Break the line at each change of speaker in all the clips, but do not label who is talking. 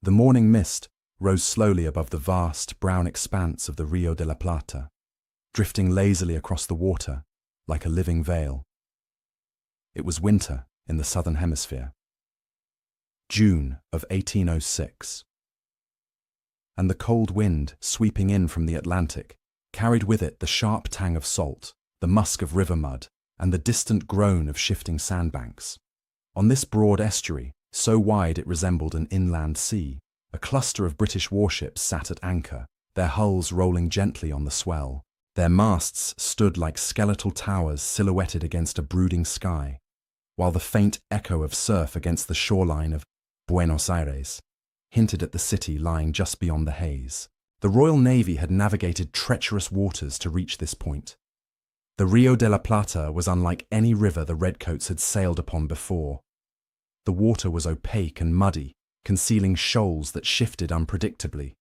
The morning mist rose slowly above the vast, brown expanse of the Rio de la Plata, drifting lazily across the water like a living veil. It was winter in the southern hemisphere. June of 1806. And the cold wind sweeping in from the Atlantic carried with it the sharp tang of salt, the musk of river mud, and the distant groan of shifting sandbanks. On this broad estuary, so wide it resembled an inland sea, a cluster of British warships sat at anchor, their hulls rolling gently on the swell. Their masts stood like skeletal towers silhouetted against a brooding sky, while the faint echo of surf against the shoreline of Buenos Aires hinted at the city lying just beyond the haze. The Royal Navy had navigated treacherous waters to reach this point. The Rio de la Plata was unlike any river the Redcoats had sailed upon before. The water was opaque and muddy, concealing shoals that shifted unpredictably.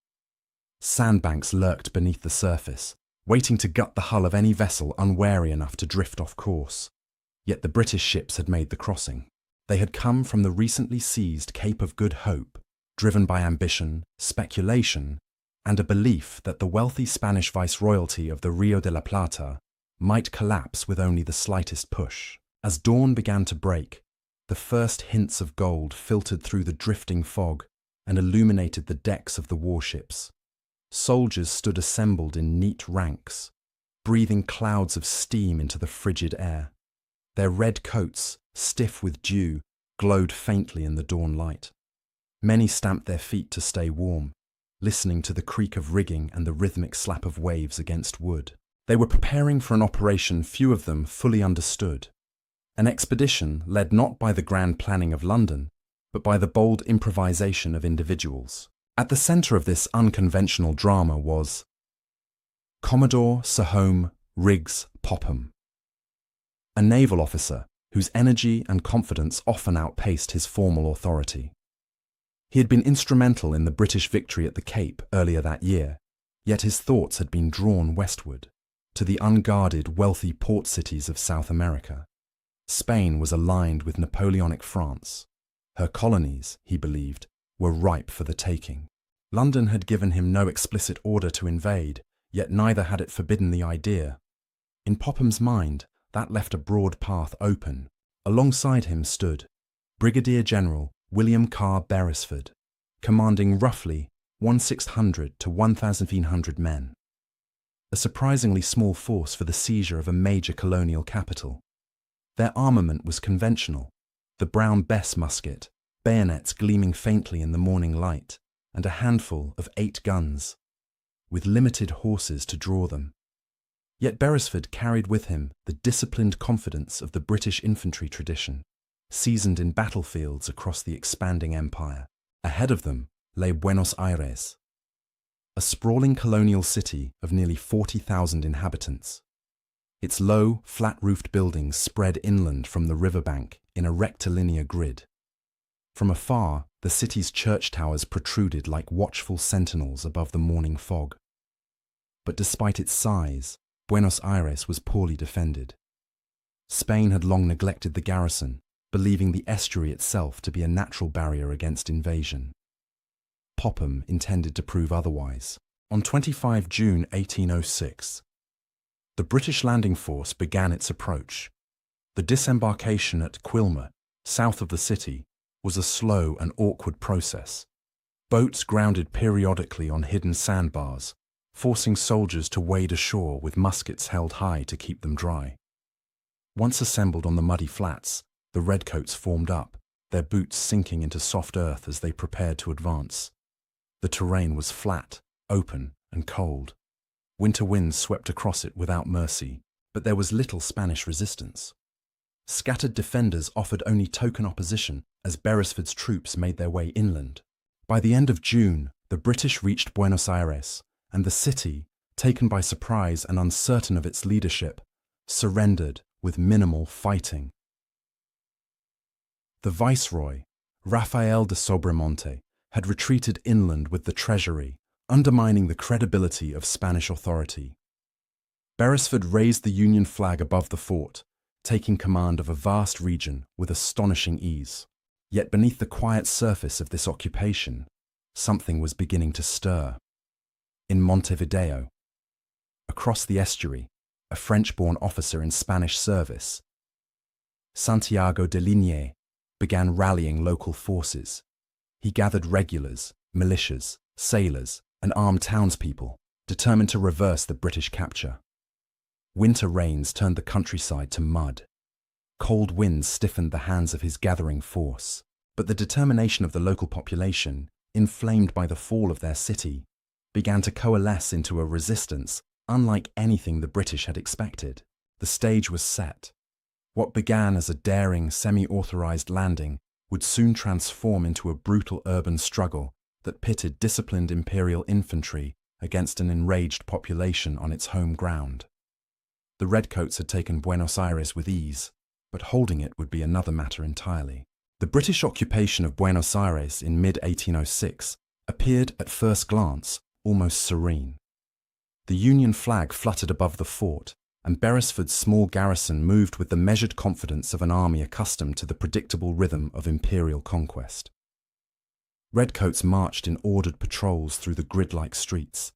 Sandbanks lurked beneath the surface, waiting to gut the hull of any vessel unwary enough to drift off course. Yet the British ships had made the crossing. They had come from the recently seized Cape of Good Hope, driven by ambition, speculation, and a belief that the wealthy Spanish viceroyalty of the Rio de la Plata might collapse with only the slightest push. As dawn began to break, the first hints of gold filtered through the drifting fog and illuminated the decks of the warships. Soldiers stood assembled in neat ranks, breathing clouds of steam into the frigid air. Their red coats, stiff with dew, glowed faintly in the dawn light. Many stamped their feet to stay warm, listening to the creak of rigging and the rhythmic slap of waves against wood. They were preparing for an operation few of them fully understood. An expedition led not by the grand planning of London, but by the bold improvisation of individuals. At the centre of this unconventional drama was Commodore Sir Home Riggs Popham, a naval officer whose energy and confidence often outpaced his formal authority. He had been instrumental in the British victory at the Cape earlier that year, yet his thoughts had been drawn westward, to the unguarded, wealthy port cities of South America. Spain was aligned with Napoleonic France. Her colonies, he believed, were ripe for the taking. London had given him no explicit order to invade, yet neither had it forbidden the idea. In Popham's mind, that left a broad path open. Alongside him stood Brigadier General William Carr Beresford, commanding roughly 1,600 to 1,500 men. A surprisingly small force for the seizure of a major colonial capital. Their armament was conventional, the Brown Bess musket, bayonets gleaming faintly in the morning light, and a handful of 8 guns, with limited horses to draw them. Yet Beresford carried with him the disciplined confidence of the British infantry tradition, seasoned in battlefields across the expanding empire. Ahead of them lay Buenos Aires, a sprawling colonial city of nearly 40,000 inhabitants. Its low, flat-roofed buildings spread inland from the riverbank in a rectilinear grid. From afar, the city's church towers protruded like watchful sentinels above the morning fog. But despite its size, Buenos Aires was poorly defended. Spain had long neglected the garrison, believing the estuary itself to be a natural barrier against invasion. Popham intended to prove otherwise. On 25 June 1806, the British landing force began its approach. The disembarkation at Quilmes, south of the city, was a slow and awkward process. Boats grounded periodically on hidden sandbars, forcing soldiers to wade ashore with muskets held high to keep them dry. Once assembled on the muddy flats, the redcoats formed up, their boots sinking into soft earth as they prepared to advance. The terrain was flat, open, and cold. Winter winds swept across it without mercy, but there was little Spanish resistance. Scattered defenders offered only token opposition as Beresford's troops made their way inland. By the end of June, the British reached Buenos Aires, and the city, taken by surprise and uncertain of its leadership, surrendered with minimal fighting. The viceroy, Rafael de Sobremonte, had retreated inland with the treasury, undermining the credibility of Spanish authority. Beresford raised the Union flag above the fort, taking command of a vast region with astonishing ease. Yet beneath the quiet surface of this occupation, something was beginning to stir. In Montevideo, across the estuary, a French-born officer in Spanish service, Santiago de Liniers, began rallying local forces. He gathered regulars, militias, sailors, and armed townspeople, determined to reverse the British capture. Winter rains turned the countryside to mud. Cold winds stiffened the hands of his gathering force, but the determination of the local population, inflamed by the fall of their city, began to coalesce into a resistance unlike anything the British had expected. The stage was set. What began as a daring, semi-authorized landing would soon transform into a brutal urban struggle that pitted disciplined imperial infantry against an enraged population on its home ground. The Redcoats had taken Buenos Aires with ease, but holding it would be another matter entirely. The British occupation of Buenos Aires in mid-1806 appeared at first glance almost serene. The Union flag fluttered above the fort, and Beresford's small garrison moved with the measured confidence of an army accustomed to the predictable rhythm of imperial conquest. Redcoats marched in ordered patrols through the grid-like streets,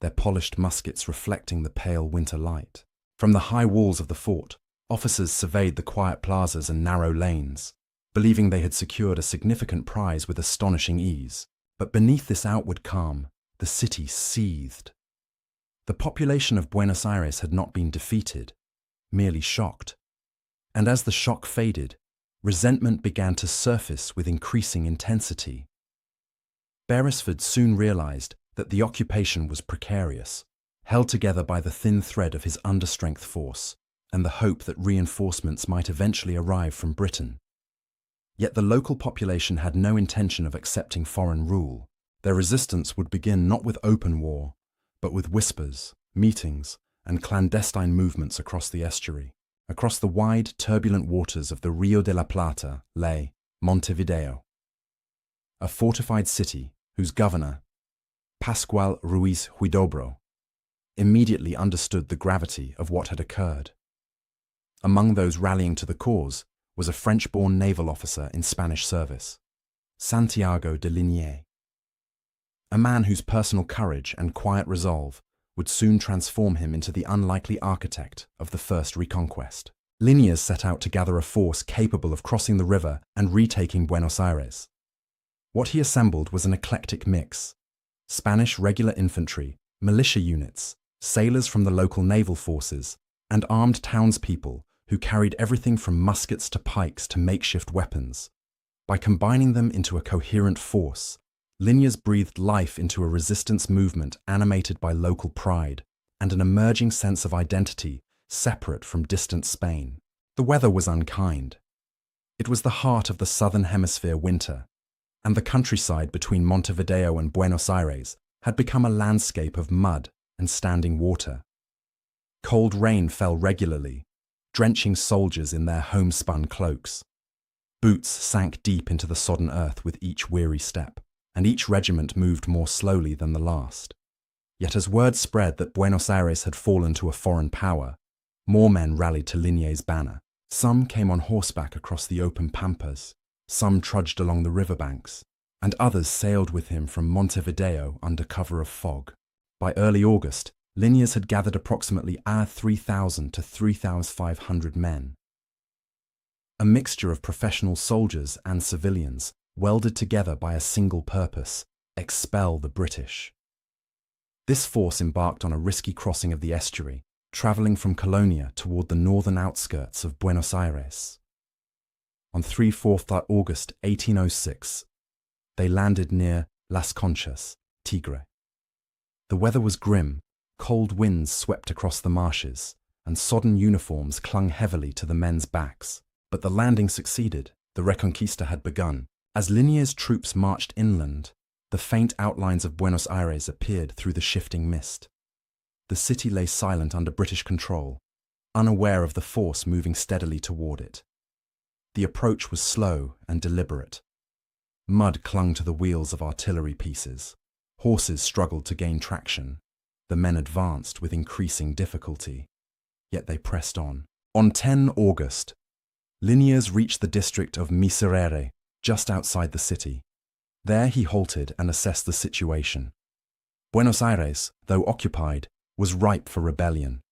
their polished muskets reflecting the pale winter light. From the high walls of the fort, officers surveyed the quiet plazas and narrow lanes, believing they had secured a significant prize with astonishing ease. But beneath this outward calm, the city seethed. The population of Buenos Aires had not been defeated, merely shocked. And as the shock faded, resentment began to surface with increasing intensity. Beresford soon realized that the occupation was precarious, held together by the thin thread of his understrength force and the hope that reinforcements might eventually arrive from Britain. Yet the local population had no intention of accepting foreign rule. Their resistance would begin not with open war, but with whispers, meetings, and clandestine movements across the estuary. Across the wide, turbulent waters of the Rio de la Plata lay Montevideo, a fortified city whose governor, Pascual Ruiz Huidobro, immediately understood the gravity of what had occurred. Among those rallying to the cause was a French-born naval officer in Spanish service, Santiago de Liniers, a man whose personal courage and quiet resolve would soon transform him into the unlikely architect of the first reconquest. Liniers set out to gather a force capable of crossing the river and retaking Buenos Aires. What he assembled was an eclectic mix: Spanish regular infantry, militia units, sailors from the local naval forces, and armed townspeople who carried everything from muskets to pikes to makeshift weapons. By combining them into a coherent force, Liniers breathed life into a resistance movement animated by local pride and an emerging sense of identity separate from distant Spain. The weather was unkind. It was the heart of the southern hemisphere winter, and the countryside between Montevideo and Buenos Aires had become a landscape of mud and standing water. Cold rain fell regularly, drenching soldiers in their homespun cloaks. Boots sank deep into the sodden earth with each weary step, and each regiment moved more slowly than the last. Yet as word spread that Buenos Aires had fallen to a foreign power, more men rallied to Liniers' banner. Some came on horseback across the open pampas, some trudged along the riverbanks, and others sailed with him from Montevideo under cover of fog. By early August, Liniers had gathered approximately 3,000 to 3,500 men. A mixture of professional soldiers and civilians, welded together by a single purpose: expel the British. This force embarked on a risky crossing of the estuary, travelling from Colonia toward the northern outskirts of Buenos Aires. On 3-4 August 1806, they landed near Las Conchas, Tigre. The weather was grim, cold winds swept across the marshes, and sodden uniforms clung heavily to the men's backs. But the landing succeeded. The Reconquista had begun. As Liniers' troops marched inland, the faint outlines of Buenos Aires appeared through the shifting mist. The city lay silent under British control, unaware of the force moving steadily toward it. The approach was slow and deliberate. Mud clung to the wheels of artillery pieces. Horses struggled to gain traction. The men advanced with increasing difficulty. Yet they pressed on. On 10 August, Liniers reached the district of Miserere, just outside the city. There he halted and assessed the situation. Buenos Aires, though occupied, was ripe for rebellion.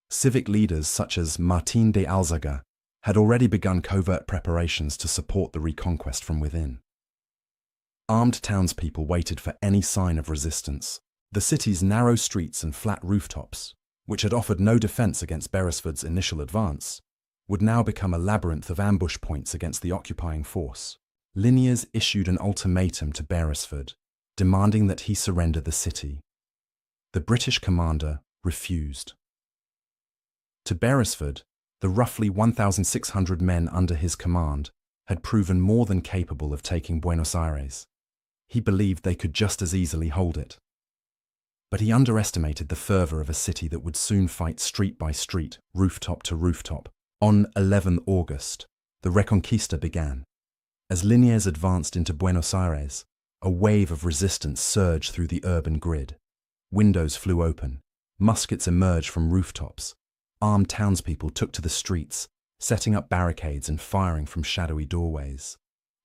Civic leaders such as Martín de Alzaga had already begun covert preparations to support the reconquest from within. Armed townspeople waited for any sign of resistance. The city's narrow streets and flat rooftops, which had offered no defense against Beresford's initial advance, would now become a labyrinth of ambush points against the occupying force. Liniers issued an ultimatum to Beresford, demanding that he surrender the city. The British commander refused. To Beresford, the roughly 1,600 men under his command had proven more than capable of taking Buenos Aires. He believed they could just as easily hold it. But he underestimated the fervor of a city that would soon fight street by street, rooftop to rooftop. On 11 August, the Reconquista began. As Liniers advanced into Buenos Aires, a wave of resistance surged through the urban grid. Windows flew open, muskets emerged from rooftops. Armed townspeople took to the streets, setting up barricades and firing from shadowy doorways.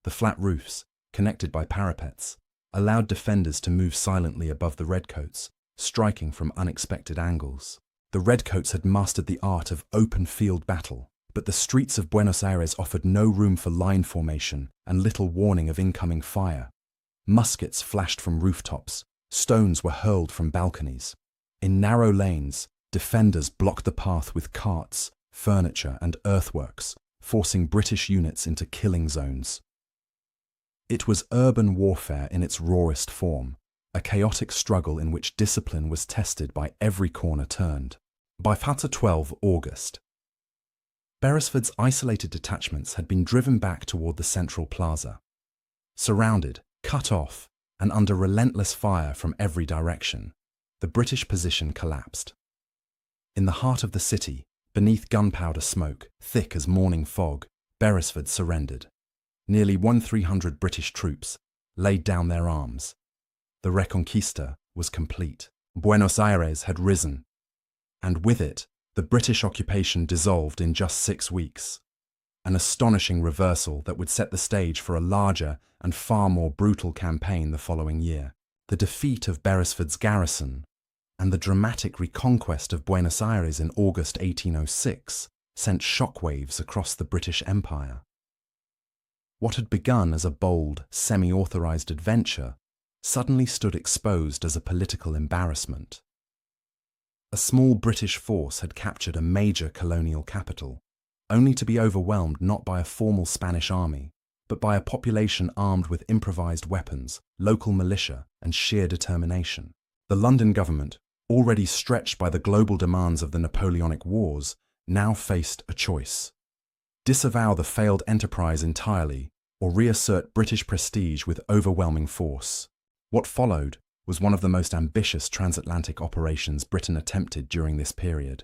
The flat roofs, connected by parapets, allowed defenders to move silently above the redcoats, striking from unexpected angles. The redcoats had mastered the art of open field battle, but the streets of Buenos Aires offered no room for line formation and little warning of incoming fire. Muskets flashed from rooftops, stones were hurled from balconies. In narrow lanes, defenders blocked the path with carts, furniture, and earthworks, forcing British units into killing zones. It was urban warfare in its rawest form, a chaotic struggle in which discipline was tested by every corner turned. By 12 August, Beresford's isolated detachments had been driven back toward the central plaza. Surrounded, cut off, and under relentless fire from every direction, the British position collapsed. In the heart of the city, beneath gunpowder smoke, thick as morning fog, Beresford surrendered. Nearly 1,300 British troops laid down their arms. The Reconquista was complete. Buenos Aires had risen, and with it, the British occupation dissolved in just 6 weeks. An astonishing reversal that would set the stage for a larger and far more brutal campaign the following year. The defeat of Beresford's garrison and the dramatic reconquest of Buenos Aires in August 1806 sent shockwaves across the British Empire. What had begun as a bold, semi-authorized adventure suddenly stood exposed as a political embarrassment. A small British force had captured a major colonial capital, only to be overwhelmed not by a formal Spanish army, but by a population armed with improvised weapons, local militia, and sheer determination. The London government, already stretched by the global demands of the Napoleonic Wars, now faced a choice: disavow the failed enterprise entirely, or reassert British prestige with overwhelming force. What followed was one of the most ambitious transatlantic operations Britain attempted during this period.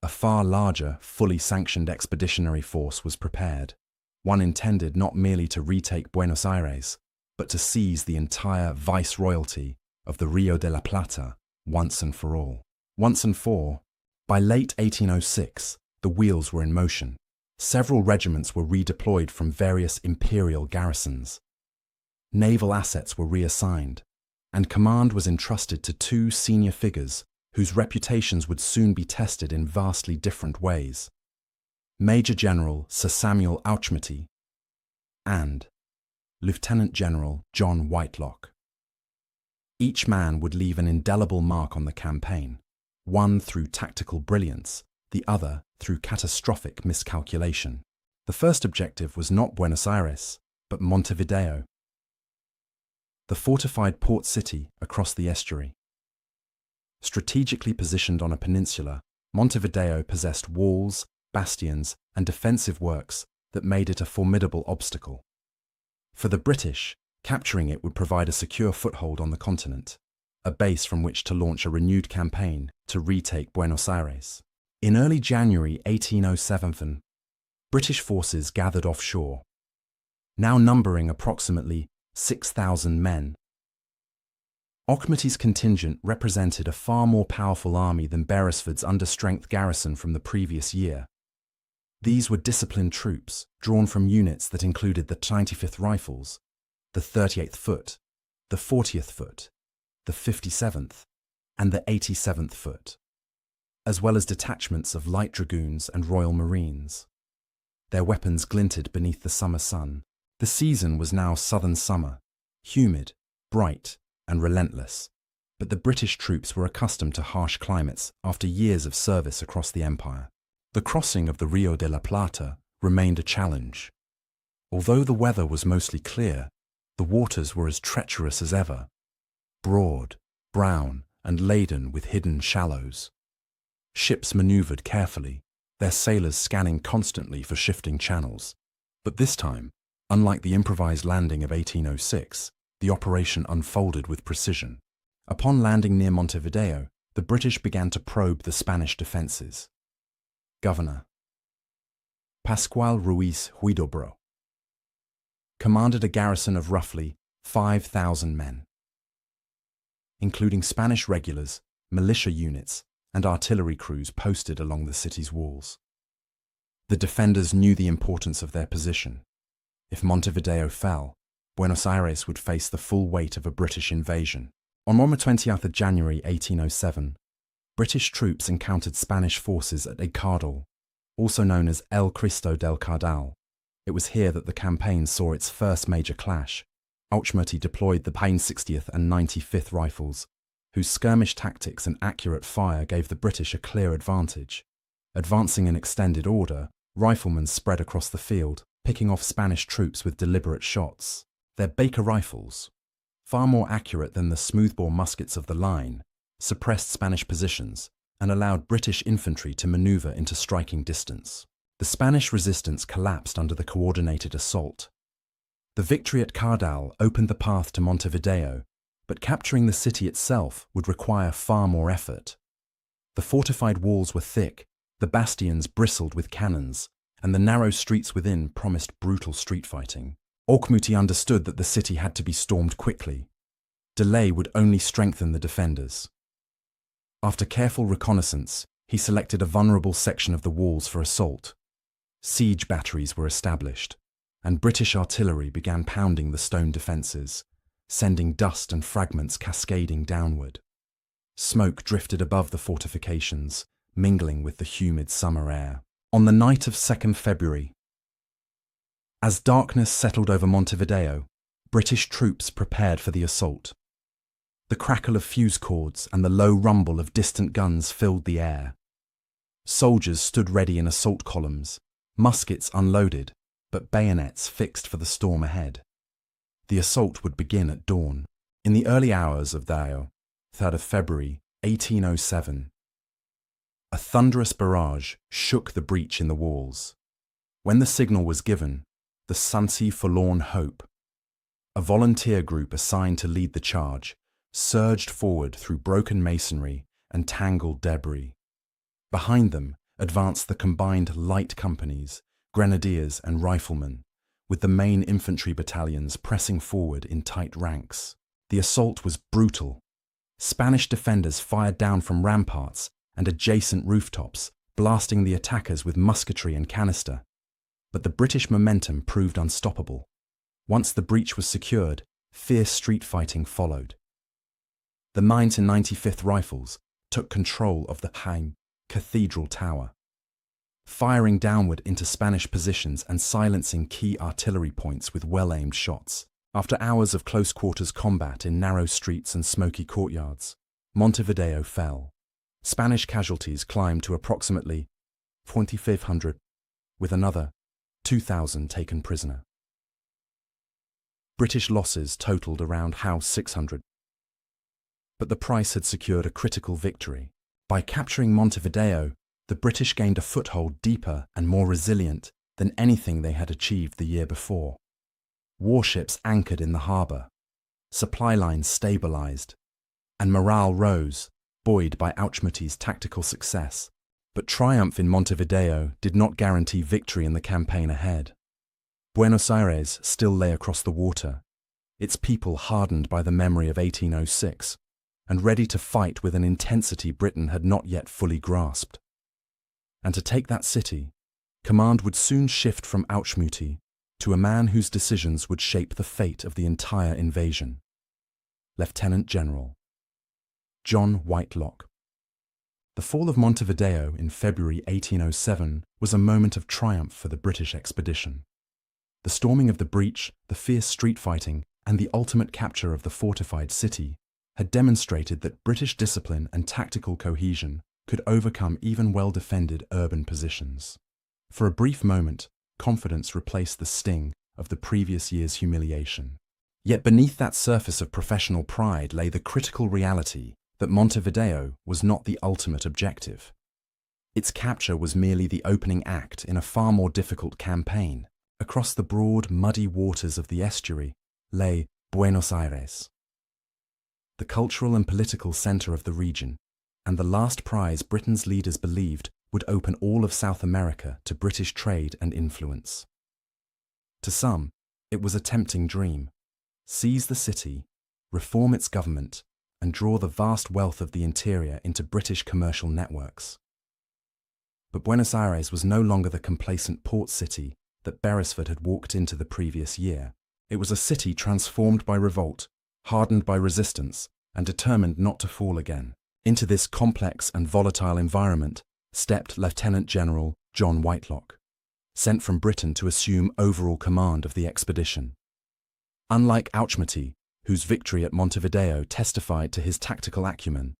A far larger, fully sanctioned expeditionary force was prepared, one intended not merely to retake Buenos Aires, but to seize the entire viceroyalty of the Rio de la Plata once and for all. Once and for, by late 1806, the wheels were in motion. Several regiments were redeployed from various imperial garrisons. Naval assets were reassigned, and command was entrusted to 2 senior figures whose reputations would soon be tested in vastly different ways: Major General Sir Samuel Auchmuty and Lieutenant General John Whitelock. Each man would leave an indelible mark on the campaign, one through tactical brilliance, the other through catastrophic miscalculation. The first objective was not Buenos Aires, but Montevideo, the fortified port city across the estuary. Strategically positioned on a peninsula, Montevideo possessed walls, bastions, and defensive works that made it a formidable obstacle. For the British, capturing it would provide a secure foothold on the continent, a base from which to launch a renewed campaign to retake Buenos Aires. In early January 1807, British forces gathered offshore, now numbering approximately 6,000 men. Auchmuty's contingent represented a far more powerful army than Beresford's understrength garrison from the previous year. These were disciplined troops, drawn from units that included the 95th Rifles, the 38th Foot, the 40th Foot, the 57th, and the 87th Foot, as well as detachments of light dragoons and Royal Marines. Their weapons glinted beneath the summer sun. The season was now southern summer, humid, bright, and relentless, but the British troops were accustomed to harsh climates after years of service across the empire. The crossing of the Rio de la Plata remained a challenge. Although the weather was mostly clear, the waters were as treacherous as ever, broad, brown, and laden with hidden shallows. Ships maneuvered carefully, their sailors scanning constantly for shifting channels. But this time, unlike the improvised landing of 1806, the operation unfolded with precision. Upon landing near Montevideo, the British began to probe the Spanish defences. Governor Pascual Ruiz Huidobro commanded a garrison of roughly 5,000 men, including Spanish regulars, militia units, and artillery crews posted along the city's walls. The defenders knew the importance of their position. If Montevideo fell, Buenos Aires would face the full weight of a British invasion. On 20th January 1807, British troops encountered Spanish forces at El Cardal, also known as El Cristo del Cardal. It was here that the campaign saw its first major clash. Auchmuty deployed the Payne 60th and 95th Rifles, whose skirmish tactics and accurate fire gave the British a clear advantage. Advancing in extended order, riflemen spread across the field, picking off Spanish troops with deliberate shots. Their Baker rifles, far more accurate than the smoothbore muskets of the line, suppressed Spanish positions and allowed British infantry to maneuver into striking distance. The Spanish resistance collapsed under the coordinated assault. The victory at Cardal opened the path to Montevideo, but capturing the city itself would require far more effort. The fortified walls were thick, the bastions bristled with cannons, and the narrow streets within promised brutal street fighting. Auchmuty understood that the city had to be stormed quickly. Delay would only strengthen the defenders. After careful reconnaissance, he selected a vulnerable section of the walls for assault. Siege batteries were established, and British artillery began pounding the stone defences, sending dust and fragments cascading downward. Smoke drifted above the fortifications, mingling with the humid summer air. On the night of 2nd February, as darkness settled over Montevideo, British troops prepared for the assault. The crackle of fuse cords and the low rumble of distant guns filled the air. Soldiers stood ready in assault columns, muskets unloaded, but bayonets fixed for the storm ahead. The assault would begin at dawn. In the early hours of the 3rd of February, 1807, a thunderous barrage shook the breach in the walls. When the signal was given, the Sansi Forlorn Hope, a volunteer group assigned to lead the charge, surged forward through broken masonry and tangled debris. Behind them advanced the combined light companies, grenadiers and riflemen, with the main infantry battalions pressing forward in tight ranks. The assault was brutal. Spanish defenders fired down from ramparts and adjacent rooftops, blasting the attackers with musketry and canister. But the British momentum proved unstoppable. Once the breach was secured, fierce street fighting followed. The 9th and 95th Rifles took control of the Payne Cathedral Tower, firing downward into Spanish positions and silencing key artillery points with well-aimed shots. After hours of close-quarters combat in narrow streets and smoky courtyards, Montevideo fell. Spanish casualties climbed to approximately 2,500, with another 2,000 taken prisoner. British losses totaled around 600. But the price had secured a critical victory. By capturing Montevideo, the British gained a foothold deeper and more resilient than anything they had achieved the year before. Warships anchored in the harbour, supply lines stabilised, and morale rose, buoyed by Auchmuty's tactical success. But triumph in Montevideo did not guarantee victory in the campaign ahead. Buenos Aires still lay across the water, its people hardened by the memory of 1806, and ready to fight with an intensity Britain had not yet fully grasped. And to take that city, command would soon shift from Auchmuty to a man whose decisions would shape the fate of the entire invasion. Lieutenant General John Whitelock. The fall of Montevideo in February 1807 was a moment of triumph for the British expedition. The storming of the breach, the fierce street fighting, and the ultimate capture of the fortified city had demonstrated that British discipline and tactical cohesion could overcome even well-defended urban positions. For a brief moment, confidence replaced the sting of the previous year's humiliation. Yet beneath that surface of professional pride lay the critical reality that Montevideo was not the ultimate objective. Its capture was merely the opening act in a far more difficult campaign. Across the broad, muddy waters of the estuary lay Buenos Aires, the cultural and political center of the region, and the last prize Britain's leaders believed would open all of South America to British trade and influence. To some, it was a tempting dream: seize the city, reform its government, and draw the vast wealth of the interior into British commercial networks. But Buenos Aires was no longer the complacent port city that Beresford had walked into the previous year. It was a city transformed by revolt, hardened by resistance, and determined not to fall again. Into this complex and volatile environment stepped Lieutenant General John Whitelock, sent from Britain to assume overall command of the expedition. Unlike Auchmuty, whose victory at Montevideo testified to his tactical acumen,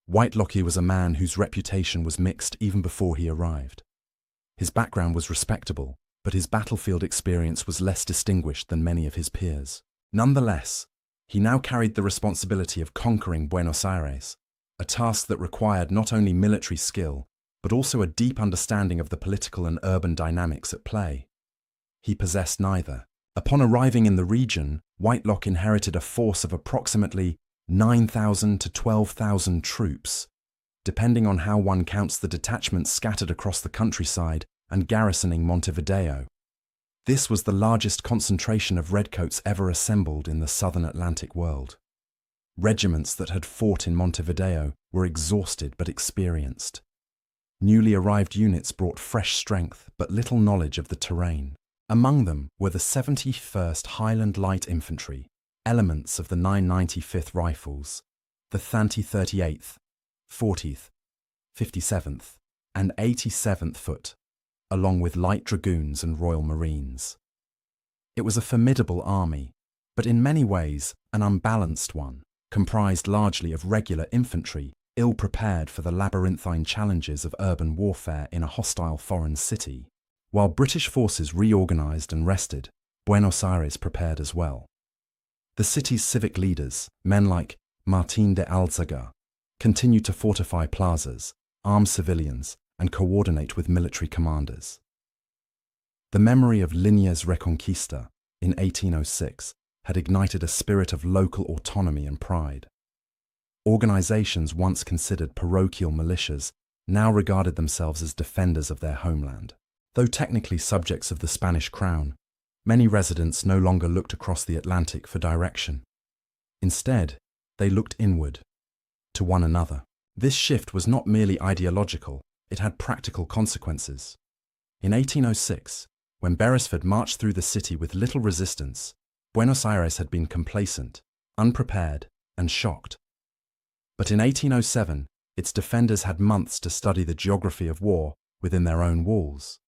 Whitelock was a man whose reputation was mixed even before he arrived. His background was respectable, but his battlefield experience was less distinguished than many of his peers. Nonetheless, he now carried the responsibility of conquering Buenos Aires, a task that required not only military skill, but also a deep understanding of the political and urban dynamics at play. He possessed neither. Upon arriving in the region, Whitelock inherited a force of approximately 9,000 to 12,000 troops, depending on how one counts the detachments scattered across the countryside and garrisoning Montevideo. This was the largest concentration of redcoats ever assembled in the southern Atlantic world. Regiments that had fought in Montevideo were exhausted but experienced. Newly arrived units brought fresh strength but little knowledge of the terrain. Among them were the 71st Highland Light Infantry, elements of the 995th Rifles, the 38th, 40th, 57th, and 87th Foot, along with light dragoons and Royal Marines. It was a formidable army, but in many ways an unbalanced one, comprised largely of regular infantry, ill-prepared for the labyrinthine challenges of urban warfare in a hostile foreign city. While British forces reorganized and rested, Buenos Aires prepared as well. The city's civic leaders, men like Martín de Álzaga, continued to fortify plazas, arm civilians, and coordinate with military commanders. The memory of Líneas Reconquista in 1806 had ignited a spirit of local autonomy and pride. Organizations once considered parochial militias now regarded themselves as defenders of their homeland. Though technically subjects of the Spanish crown, many residents no longer looked across the Atlantic for direction. Instead, they looked inward, to one another. This shift was not merely ideological, it had practical consequences. In 1806, when Beresford marched through the city with little resistance, Buenos Aires had been complacent, unprepared, and shocked. But in 1807, its defenders had months to study the geography of war within their own walls.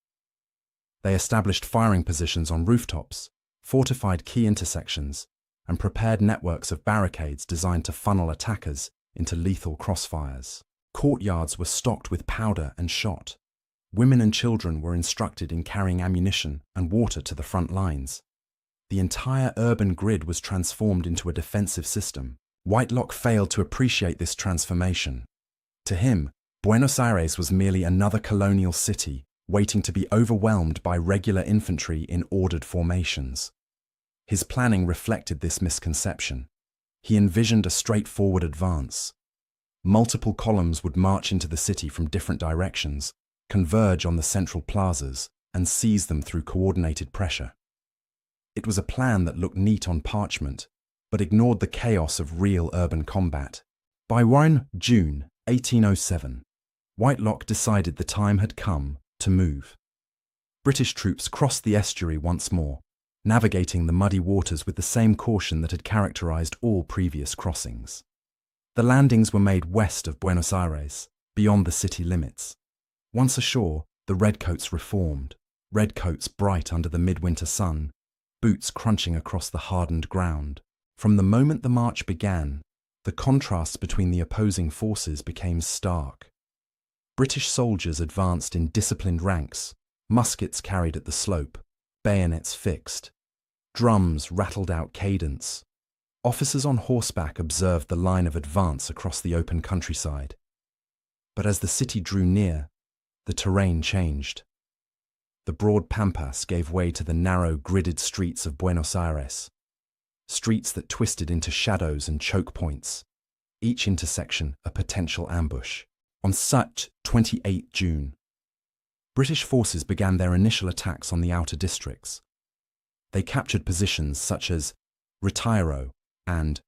They established firing positions on rooftops, fortified key intersections, and prepared networks of barricades designed to funnel attackers into lethal crossfires. Courtyards were stocked with powder and shot. Women and children were instructed in carrying ammunition and water to the front lines. The entire urban grid was transformed into a defensive system. Whitelock failed to appreciate this transformation. To him, Buenos Aires was merely another colonial city waiting to be overwhelmed by regular infantry in ordered formations. His planning reflected this misconception. He envisioned a straightforward advance. Multiple columns would march into the city from different directions, converge on the central plazas, and seize them through coordinated pressure. It was a plan that looked neat on parchment, but ignored the chaos of real urban combat. By June 1807, Whitelock decided the time had come to move. British troops crossed the estuary once more, navigating the muddy waters with the same caution that had characterized all previous crossings. The landings were made west of Buenos Aires, beyond the city limits. Once ashore, the redcoats reformed, redcoats bright under the midwinter sun, boots crunching across the hardened ground. From the moment the march began, the contrasts between the opposing forces became stark. British soldiers advanced in disciplined ranks, muskets carried at the slope, bayonets fixed. Drums rattled out cadence. Officers on horseback observed the line of advance across the open countryside. But as the city drew near, the terrain changed. The broad pampas gave way to the narrow, gridded streets of Buenos Aires, streets that twisted into shadows and choke points, each intersection a potential ambush. On such 28 June, British forces began their initial attacks on the outer districts. They captured positions such as Retiro and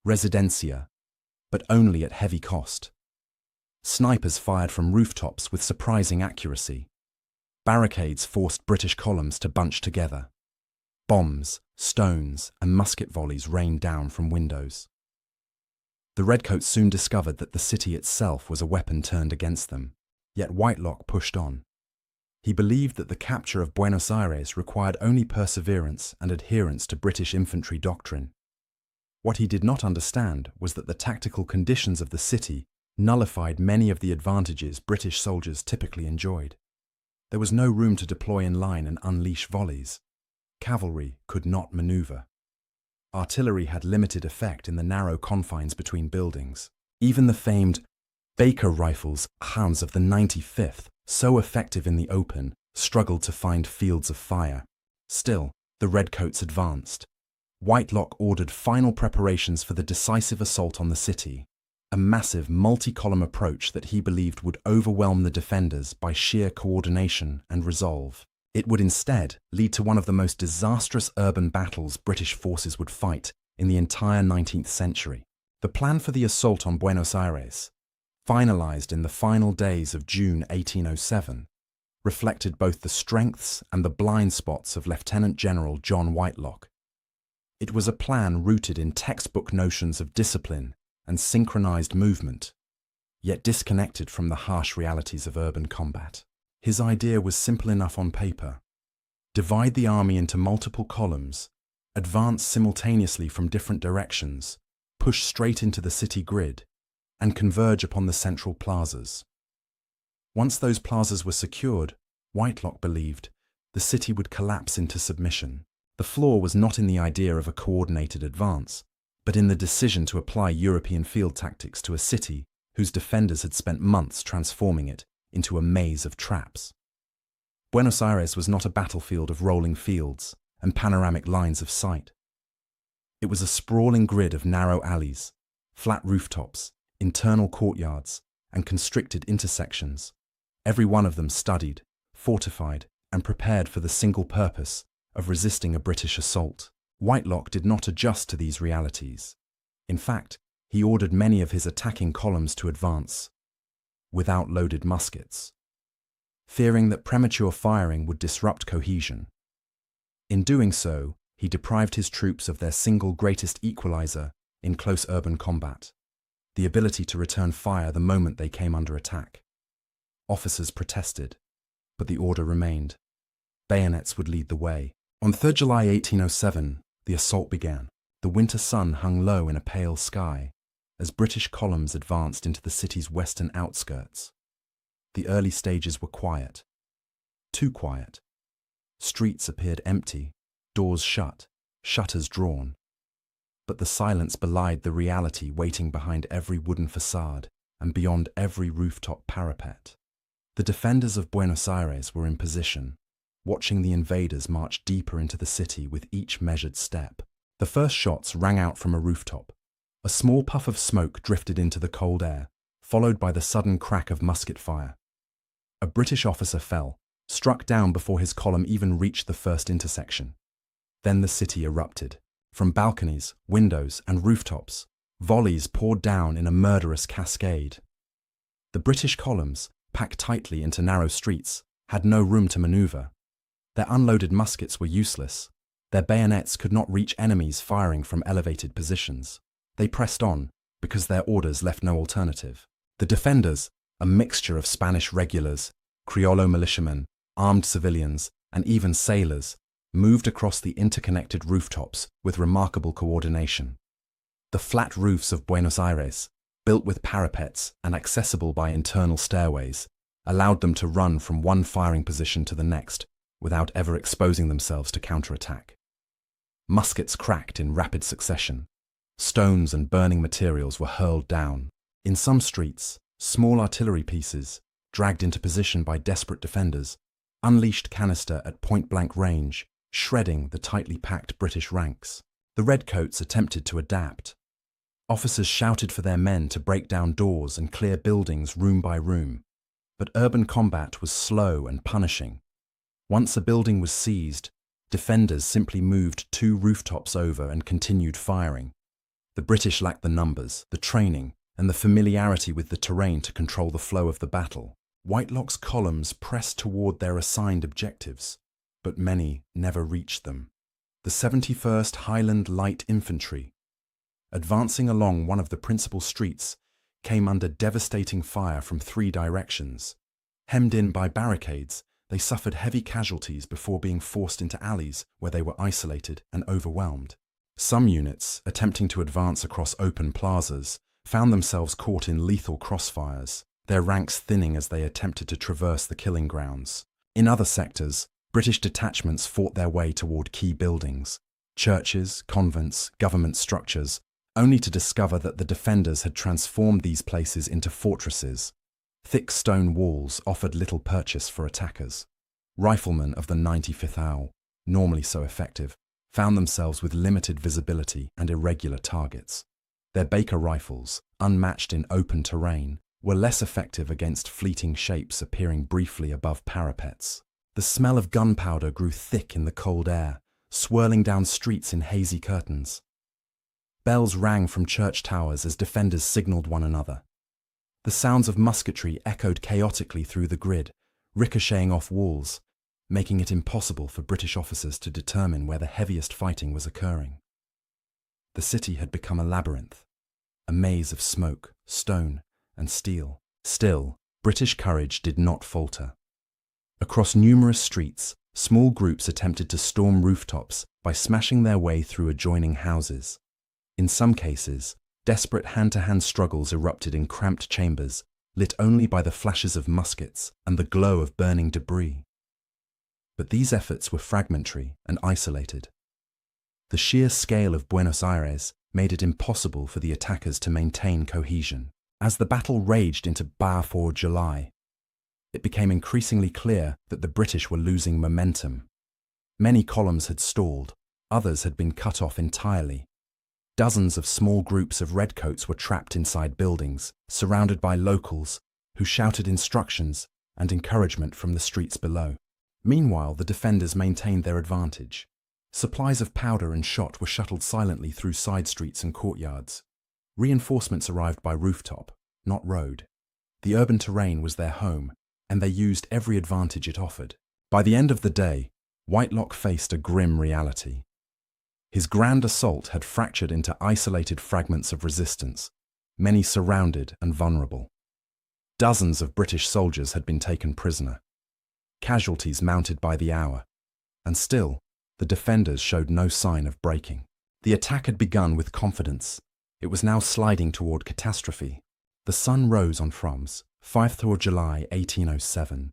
Residencia, but only at heavy cost. Snipers fired from rooftops with surprising accuracy. Barricades forced British columns to bunch together. Bombs, stones, and musket volleys rained down from windows. The redcoats soon discovered that the city itself was a weapon turned against them, yet Whitelock pushed on. He believed that the capture of Buenos Aires required only perseverance and adherence to British infantry doctrine. What he did not understand was that the tactical conditions of the city nullified many of the advantages British soldiers typically enjoyed. There was no room to deploy in line and unleash volleys. Cavalry could not maneuver. Artillery had limited effect in the narrow confines between buildings. Even the famed Baker rifles, hounds of the 95th, so effective in the open, struggled to find fields of fire. Still, the redcoats advanced. Whitelock ordered final preparations for the decisive assault on the city, a massive multi-column approach that he believed would overwhelm the defenders by sheer coordination and resolve. It would instead lead to one of the most disastrous urban battles British forces would fight in the entire 19th century. The plan for the assault on Buenos Aires, finalized in the final days of June 1807, reflected both the strengths and the blind spots of Lieutenant General John Whitelock. It was a plan rooted in textbook notions of discipline and synchronized movement, yet disconnected from the harsh realities of urban combat. His idea was simple enough on paper. Divide the army into multiple columns, advance simultaneously from different directions, push straight into the city grid, and converge upon the central plazas. Once those plazas were secured, Whitelock believed the city would collapse into submission. The flaw was not in the idea of a coordinated advance, but in the decision to apply European field tactics to a city whose defenders had spent months transforming it into a maze of traps. Buenos Aires was not a battlefield of rolling fields and panoramic lines of sight. It was a sprawling grid of narrow alleys, flat rooftops, internal courtyards, and constricted intersections, every one of them studied, fortified, and prepared for the single purpose of resisting a British assault. Whitelock did not adjust to these realities. In fact, he ordered many of his attacking columns to advance without loaded muskets, fearing that premature firing would disrupt cohesion. In doing so, he deprived his troops of their single greatest equalizer in close urban combat, the ability to return fire the moment they came under attack. Officers protested, but the order remained. Bayonets would lead the way. On 3 July 1807, the assault began. The winter sun hung low in a pale sky as British columns advanced into the city's western outskirts. The early stages were quiet. Too quiet. Streets appeared empty, doors shut, shutters drawn. But the silence belied the reality waiting behind every wooden facade and beyond every rooftop parapet. The defenders of Buenos Aires were in position, watching the invaders march deeper into the city with each measured step. The first shots rang out from a rooftop. A small puff of smoke drifted into the cold air, followed by the sudden crack of musket fire. A British officer fell, struck down before his column even reached the first intersection. Then the city erupted. From balconies, windows, and rooftops, volleys poured down in a murderous cascade. The British columns, packed tightly into narrow streets, had no room to maneuver. Their unloaded muskets were useless. Their bayonets could not reach enemies firing from elevated positions. They pressed on because their orders left no alternative. The defenders, a mixture of Spanish regulars, Criollo militiamen, armed civilians, and even sailors, moved across the interconnected rooftops with remarkable coordination. The flat roofs of Buenos Aires, built with parapets and accessible by internal stairways, allowed them to run from one firing position to the next without ever exposing themselves to counterattack. Muskets cracked in rapid succession. Stones and burning materials were hurled down. In some streets, small artillery pieces, dragged into position by desperate defenders, unleashed canister at point-blank range, shredding the tightly packed British ranks. The redcoats attempted to adapt. Officers shouted for their men to break down doors and clear buildings room by room. But urban combat was slow and punishing. Once a building was seized, defenders simply moved 2 rooftops over and continued firing. The British lacked the numbers, the training, and the familiarity with the terrain to control the flow of the battle. Whitelock's columns pressed toward their assigned objectives, but many never reached them. The 71st Highland Light Infantry, advancing along one of the principal streets, came under devastating fire from 3 directions. Hemmed in by barricades, they suffered heavy casualties before being forced into alleys where they were isolated and overwhelmed. Some units, attempting to advance across open plazas, found themselves caught in lethal crossfires, their ranks thinning as they attempted to traverse the killing grounds. In other sectors, British detachments fought their way toward key buildings, churches, convents, government structures, only to discover that the defenders had transformed these places into fortresses. Thick stone walls offered little purchase for attackers. Riflemen of the 95th AU, normally so effective, found themselves with limited visibility and irregular targets. Their Baker rifles, unmatched in open terrain, were less effective against fleeting shapes appearing briefly above parapets. The smell of gunpowder grew thick in the cold air, swirling down streets in hazy curtains. Bells rang from church towers as defenders signalled one another. The sounds of musketry echoed chaotically through the grid, ricocheting off walls, making it impossible for British officers to determine where the heaviest fighting was occurring. The city had become a labyrinth, a maze of smoke, stone, and steel. Still, British courage did not falter. Across numerous streets, small groups attempted to storm rooftops by smashing their way through adjoining houses. In some cases, desperate hand-to-hand struggles erupted in cramped chambers, lit only by the flashes of muskets and the glow of burning debris. But these efforts were fragmentary and isolated. The sheer scale of Buenos Aires made it impossible for the attackers to maintain cohesion. As the battle raged into Balfour July, it became increasingly clear that the British were losing momentum. Many columns had stalled, others had been cut off entirely. Dozens of small groups of redcoats were trapped inside buildings, surrounded by locals who shouted instructions and encouragement from the streets below. Meanwhile, the defenders maintained their advantage. Supplies of powder and shot were shuttled silently through side streets and courtyards. Reinforcements arrived by rooftop, not road. The urban terrain was their home, and they used every advantage it offered. By the end of the day, Whitelock faced a grim reality. His grand assault had fractured into isolated fragments of resistance, many surrounded and vulnerable. Dozens of British soldiers had been taken prisoner. Casualties mounted by the hour, and still, the defenders showed no sign of breaking. The attack had begun with confidence. It was now sliding toward catastrophe. The sun rose on Frommes, 5th July 1807,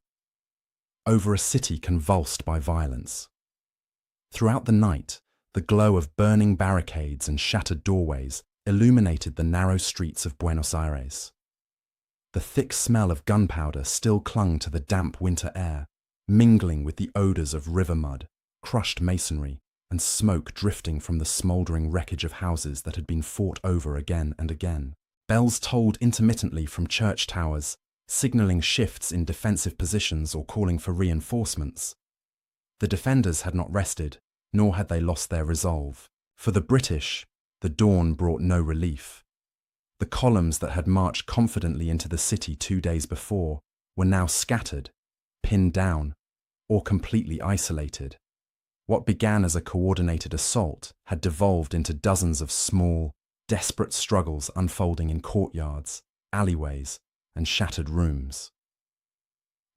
over a city convulsed by violence. Throughout the night, the glow of burning barricades and shattered doorways illuminated the narrow streets of Buenos Aires. The thick smell of gunpowder still clung to the damp winter air, mingling with the odours of river mud, crushed masonry, and smoke drifting from the smouldering wreckage of houses that had been fought over again and again. Bells tolled intermittently from church towers, signalling shifts in defensive positions or calling for reinforcements. The defenders had not rested, nor had they lost their resolve. For the British, the dawn brought no relief. The columns that had marched confidently into the city 2 days before were now scattered, pinned down, or completely isolated. What began as a coordinated assault had devolved into dozens of small, desperate struggles unfolding in courtyards, alleyways, and shattered rooms.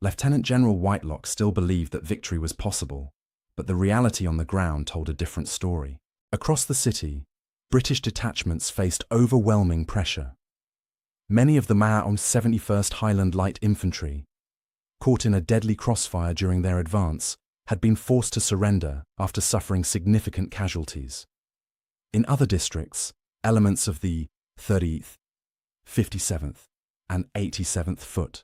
Lieutenant General Whitelock still believed that victory was possible, but the reality on the ground told a different story. Across the city, British detachments faced overwhelming pressure. Many of the Mahon 71st Highland Light Infantry, caught in a deadly crossfire during their advance, had been forced to surrender after suffering significant casualties. In other districts, elements of the 30th, 57th, and 87th Foot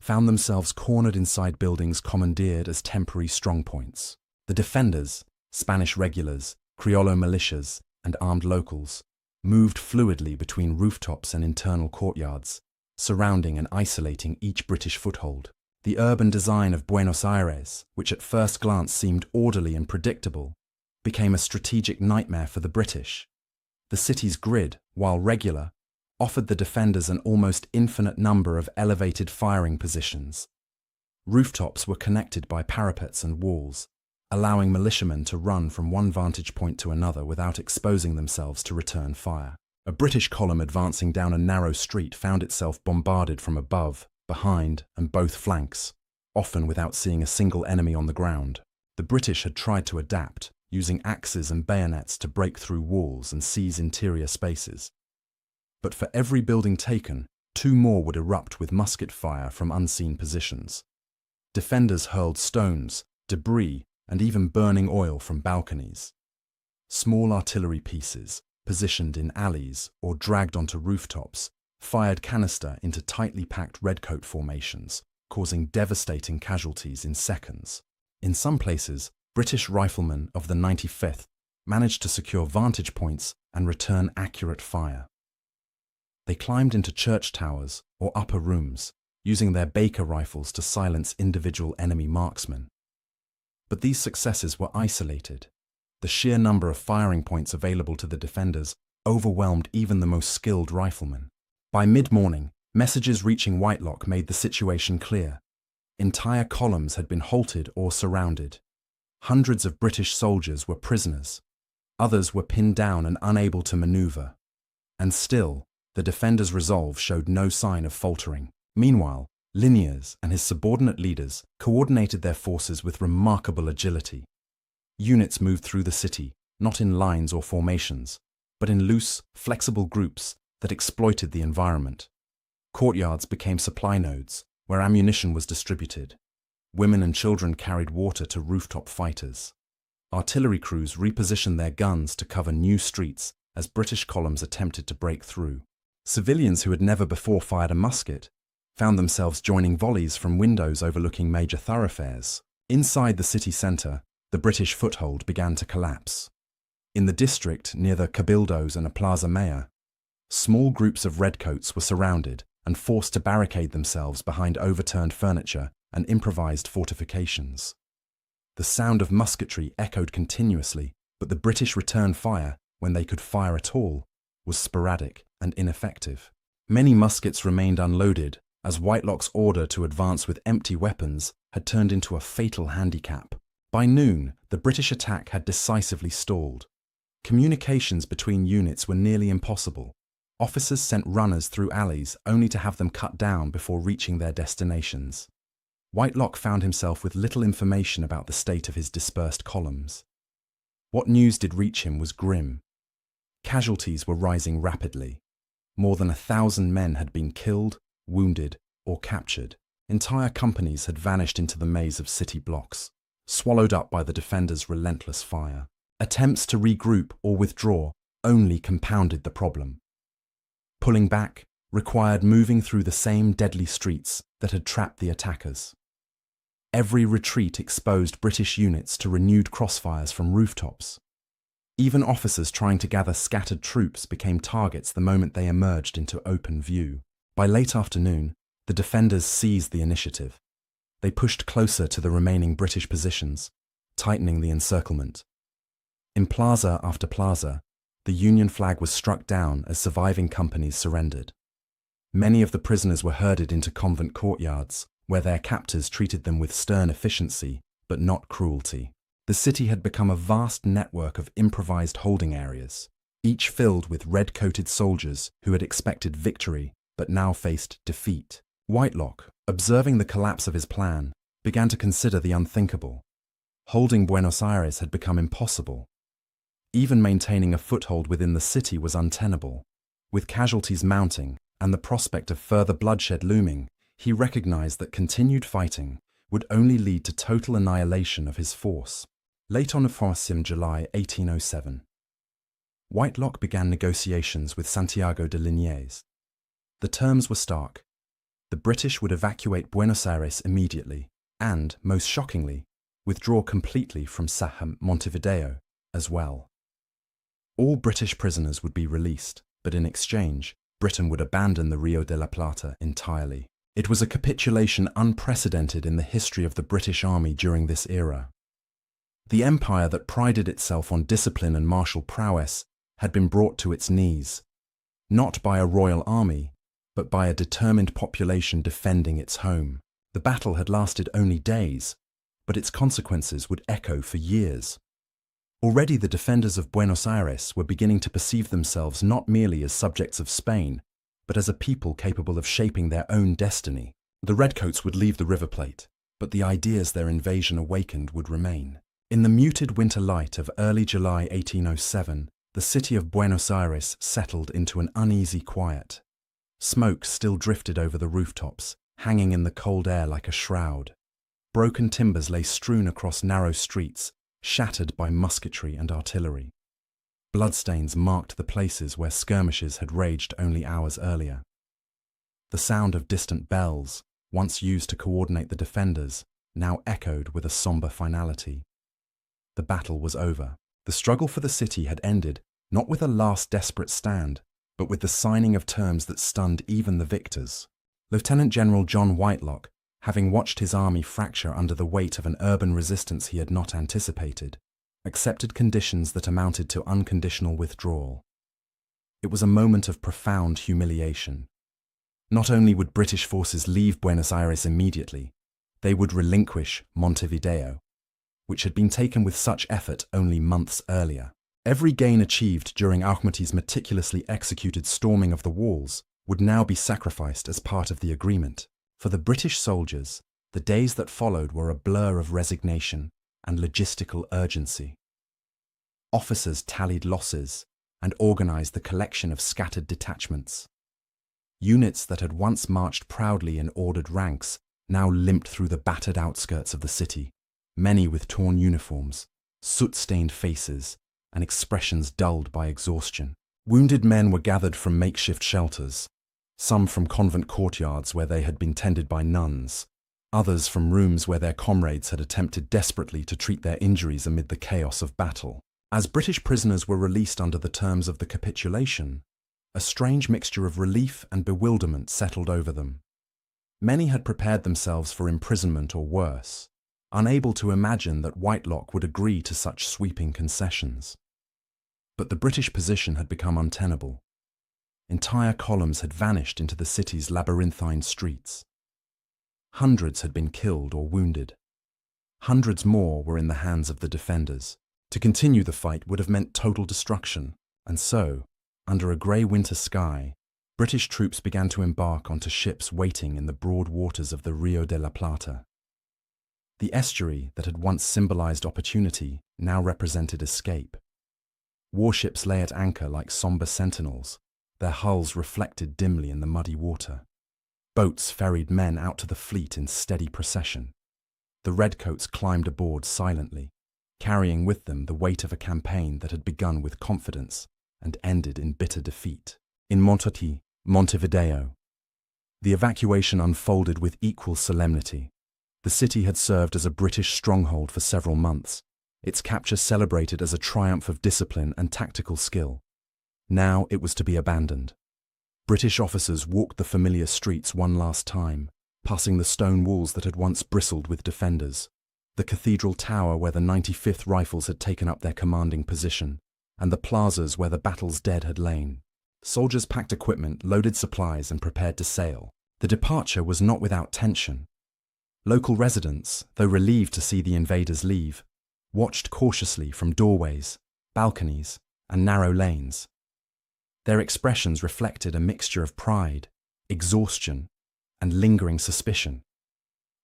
found themselves cornered inside buildings commandeered as temporary strongpoints. The defenders, Spanish regulars, Criollo militias, and armed locals, moved fluidly between rooftops and internal courtyards, surrounding and isolating each British foothold. The urban design of Buenos Aires, which at first glance seemed orderly and predictable, became a strategic nightmare for the British. The city's grid, while regular, offered the defenders an almost infinite number of elevated firing positions. Rooftops were connected by parapets and walls, allowing militiamen to run from one vantage point to another without exposing themselves to return fire. A British column advancing down a narrow street found itself bombarded from above, behind, and both flanks, often without seeing a single enemy on the ground. The British had tried to adapt, using axes and bayonets to break through walls and seize interior spaces. But for every building taken, 2 more would erupt with musket fire from unseen positions. Defenders hurled stones, debris, and even burning oil from balconies. Small artillery pieces, positioned in alleys or dragged onto rooftops, fired canister into tightly packed redcoat formations, causing devastating casualties in seconds. In some places, British riflemen of the 95th managed to secure vantage points and return accurate fire. They climbed into church towers or upper rooms, using their Baker rifles to silence individual enemy marksmen. But these successes were isolated. The sheer number of firing points available to the defenders overwhelmed even the most skilled riflemen. By mid-morning, messages reaching Whitelock made the situation clear. Entire columns had been halted or surrounded. Hundreds of British soldiers were prisoners. Others were pinned down and unable to maneuver. And still, the defenders' resolve showed no sign of faltering. Meanwhile, Liniers and his subordinate leaders coordinated their forces with remarkable agility. Units moved through the city, not in lines or formations, but in loose, flexible groups that exploited the environment. Courtyards became supply nodes, where ammunition was distributed. Women and children carried water to rooftop fighters. Artillery crews repositioned their guns to cover new streets as British columns attempted to break through. Civilians who had never before fired a musket found themselves joining volleys from windows overlooking major thoroughfares. Inside the city centre, the British foothold began to collapse. In the district near the Cabildos and a Plaza Mayor, small groups of redcoats were surrounded and forced to barricade themselves behind overturned furniture and improvised fortifications. The sound of musketry echoed continuously, but the British return fire, when they could fire at all, was sporadic and ineffective. Many muskets remained unloaded, as Whitelock's order to advance with empty weapons had turned into a fatal handicap. By noon, the British attack had decisively stalled. Communications between units were nearly impossible. Officers sent runners through alleys only to have them cut down before reaching their destinations. Whitelock found himself with little information about the state of his dispersed columns. What news did reach him was grim. Casualties were rising rapidly. More than 1,000 men had been killed, wounded, or captured. Entire companies had vanished into the maze of city blocks, swallowed up by the defenders' relentless fire. Attempts to regroup or withdraw only compounded the problem. Pulling back required moving through the same deadly streets that had trapped the attackers. Every retreat exposed British units to renewed crossfires from rooftops. Even officers trying to gather scattered troops became targets the moment they emerged into open view. By late afternoon, the defenders seized the initiative. They pushed closer to the remaining British positions, tightening the encirclement. In plaza after plaza, the Union flag was struck down as surviving companies surrendered. Many of the prisoners were herded into convent courtyards, where their captors treated them with stern efficiency, but not cruelty. The city had become a vast network of improvised holding areas, each filled with red-coated soldiers who had expected victory but now faced defeat. Whitelock, observing the collapse of his plan, began to consider the unthinkable. Holding Buenos Aires had become impossible. Even maintaining a foothold within the city was untenable. With casualties mounting and the prospect of further bloodshed looming, he recognized that continued fighting would only lead to total annihilation of his force. Late on in July 1807, Whitelock began negotiations with Santiago de Liniers. The terms were stark. The British would evacuate Buenos Aires immediately and, most shockingly, withdraw completely from Montevideo as well. All British prisoners would be released, but in exchange, Britain would abandon the Rio de la Plata entirely. It was a capitulation unprecedented in the history of the British Army during this era. The empire that prided itself on discipline and martial prowess had been brought to its knees, not by a royal army, but by a determined population defending its home. The battle had lasted only days, but its consequences would echo for years. Already the defenders of Buenos Aires were beginning to perceive themselves not merely as subjects of Spain, but as a people capable of shaping their own destiny. The Redcoats would leave the River Plate, but the ideas their invasion awakened would remain. In the muted winter light of early July 1807, the city of Buenos Aires settled into an uneasy quiet. Smoke still drifted over the rooftops, hanging in the cold air like a shroud. Broken timbers lay strewn across narrow streets, shattered by musketry and artillery. Bloodstains marked the places where skirmishes had raged only hours earlier. The sound of distant bells, once used to coordinate the defenders, now echoed with a somber finality. The battle was over. The struggle for the city had ended, not with a last desperate stand, but with the signing of terms that stunned even the victors. Lieutenant General John Whitelock, having watched his army fracture under the weight of an urban resistance he had not anticipated, accepted conditions that amounted to unconditional withdrawal. It was a moment of profound humiliation. Not only would British forces leave Buenos Aires immediately, they would relinquish Montevideo, which had been taken with such effort only months earlier. Every gain achieved during Auchmuty's meticulously executed storming of the walls would now be sacrificed as part of the agreement. For the British soldiers, the days that followed were a blur of resignation and logistical urgency. Officers tallied losses and organized the collection of scattered detachments. Units that had once marched proudly in ordered ranks now limped through the battered outskirts of the city, many with torn uniforms, soot-stained faces, and expressions dulled by exhaustion. Wounded men were gathered from makeshift shelters, some from convent courtyards where they had been tended by nuns, others from rooms where their comrades had attempted desperately to treat their injuries amid the chaos of battle. As British prisoners were released under the terms of the capitulation, a strange mixture of relief and bewilderment settled over them. Many had prepared themselves for imprisonment or worse, unable to imagine that Whitelock would agree to such sweeping concessions. But the British position had become untenable. Entire columns had vanished into the city's labyrinthine streets. Hundreds had been killed or wounded. Hundreds more were in the hands of the defenders. To continue the fight would have meant total destruction, and so, under a grey winter sky, British troops began to embark onto ships waiting in the broad waters of the Rio de la Plata. The estuary that had once symbolized opportunity now represented escape. Warships lay at anchor like somber sentinels, their hulls reflected dimly in the muddy water. Boats ferried men out to the fleet in steady procession. The redcoats climbed aboard silently, carrying with them the weight of a campaign that had begun with confidence and ended in bitter defeat. In Montevideo, the evacuation unfolded with equal solemnity. The city had served as a British stronghold for several months, its capture celebrated as a triumph of discipline and tactical skill. Now it was to be abandoned. British officers walked the familiar streets one last time, passing the stone walls that had once bristled with defenders, the cathedral tower where the 95th Rifles had taken up their commanding position, and the plazas where the battle's dead had lain. Soldiers packed equipment, loaded supplies, and prepared to sail. The departure was not without tension. Local residents, though relieved to see the invaders leave, watched cautiously from doorways, balconies, and narrow lanes. Their expressions reflected a mixture of pride, exhaustion, and lingering suspicion.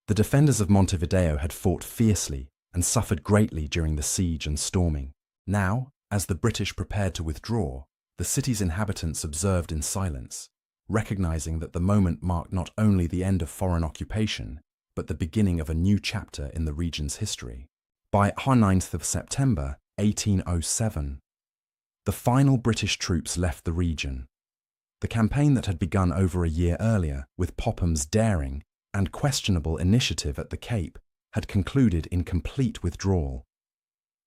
The defenders of Montevideo had fought fiercely and suffered greatly during the siege and storming. Now, as the British prepared to withdraw, the city's inhabitants observed in silence, recognizing that the moment marked not only the end of foreign occupation, but the beginning of a new chapter in the region's history. By 9th of September 1807, the final British troops left the region. The campaign that had begun over a year earlier with Popham's daring and questionable initiative at the Cape had concluded in complete withdrawal.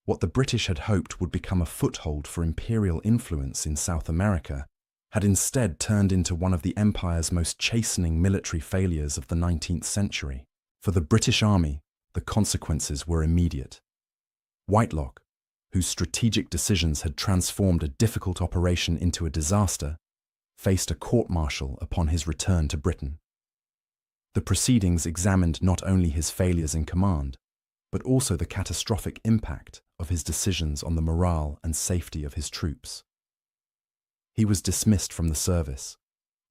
What the British had hoped would become a foothold for imperial influence in South America had instead turned into one of the empire's most chastening military failures of the 19th century. For the British Army, the consequences were immediate. Whitelock, whose strategic decisions had transformed a difficult operation into a disaster, faced a court-martial upon his return to Britain. The proceedings examined not only his failures in command, but also the catastrophic impact of his decisions on the morale and safety of his troops. He was dismissed from the service,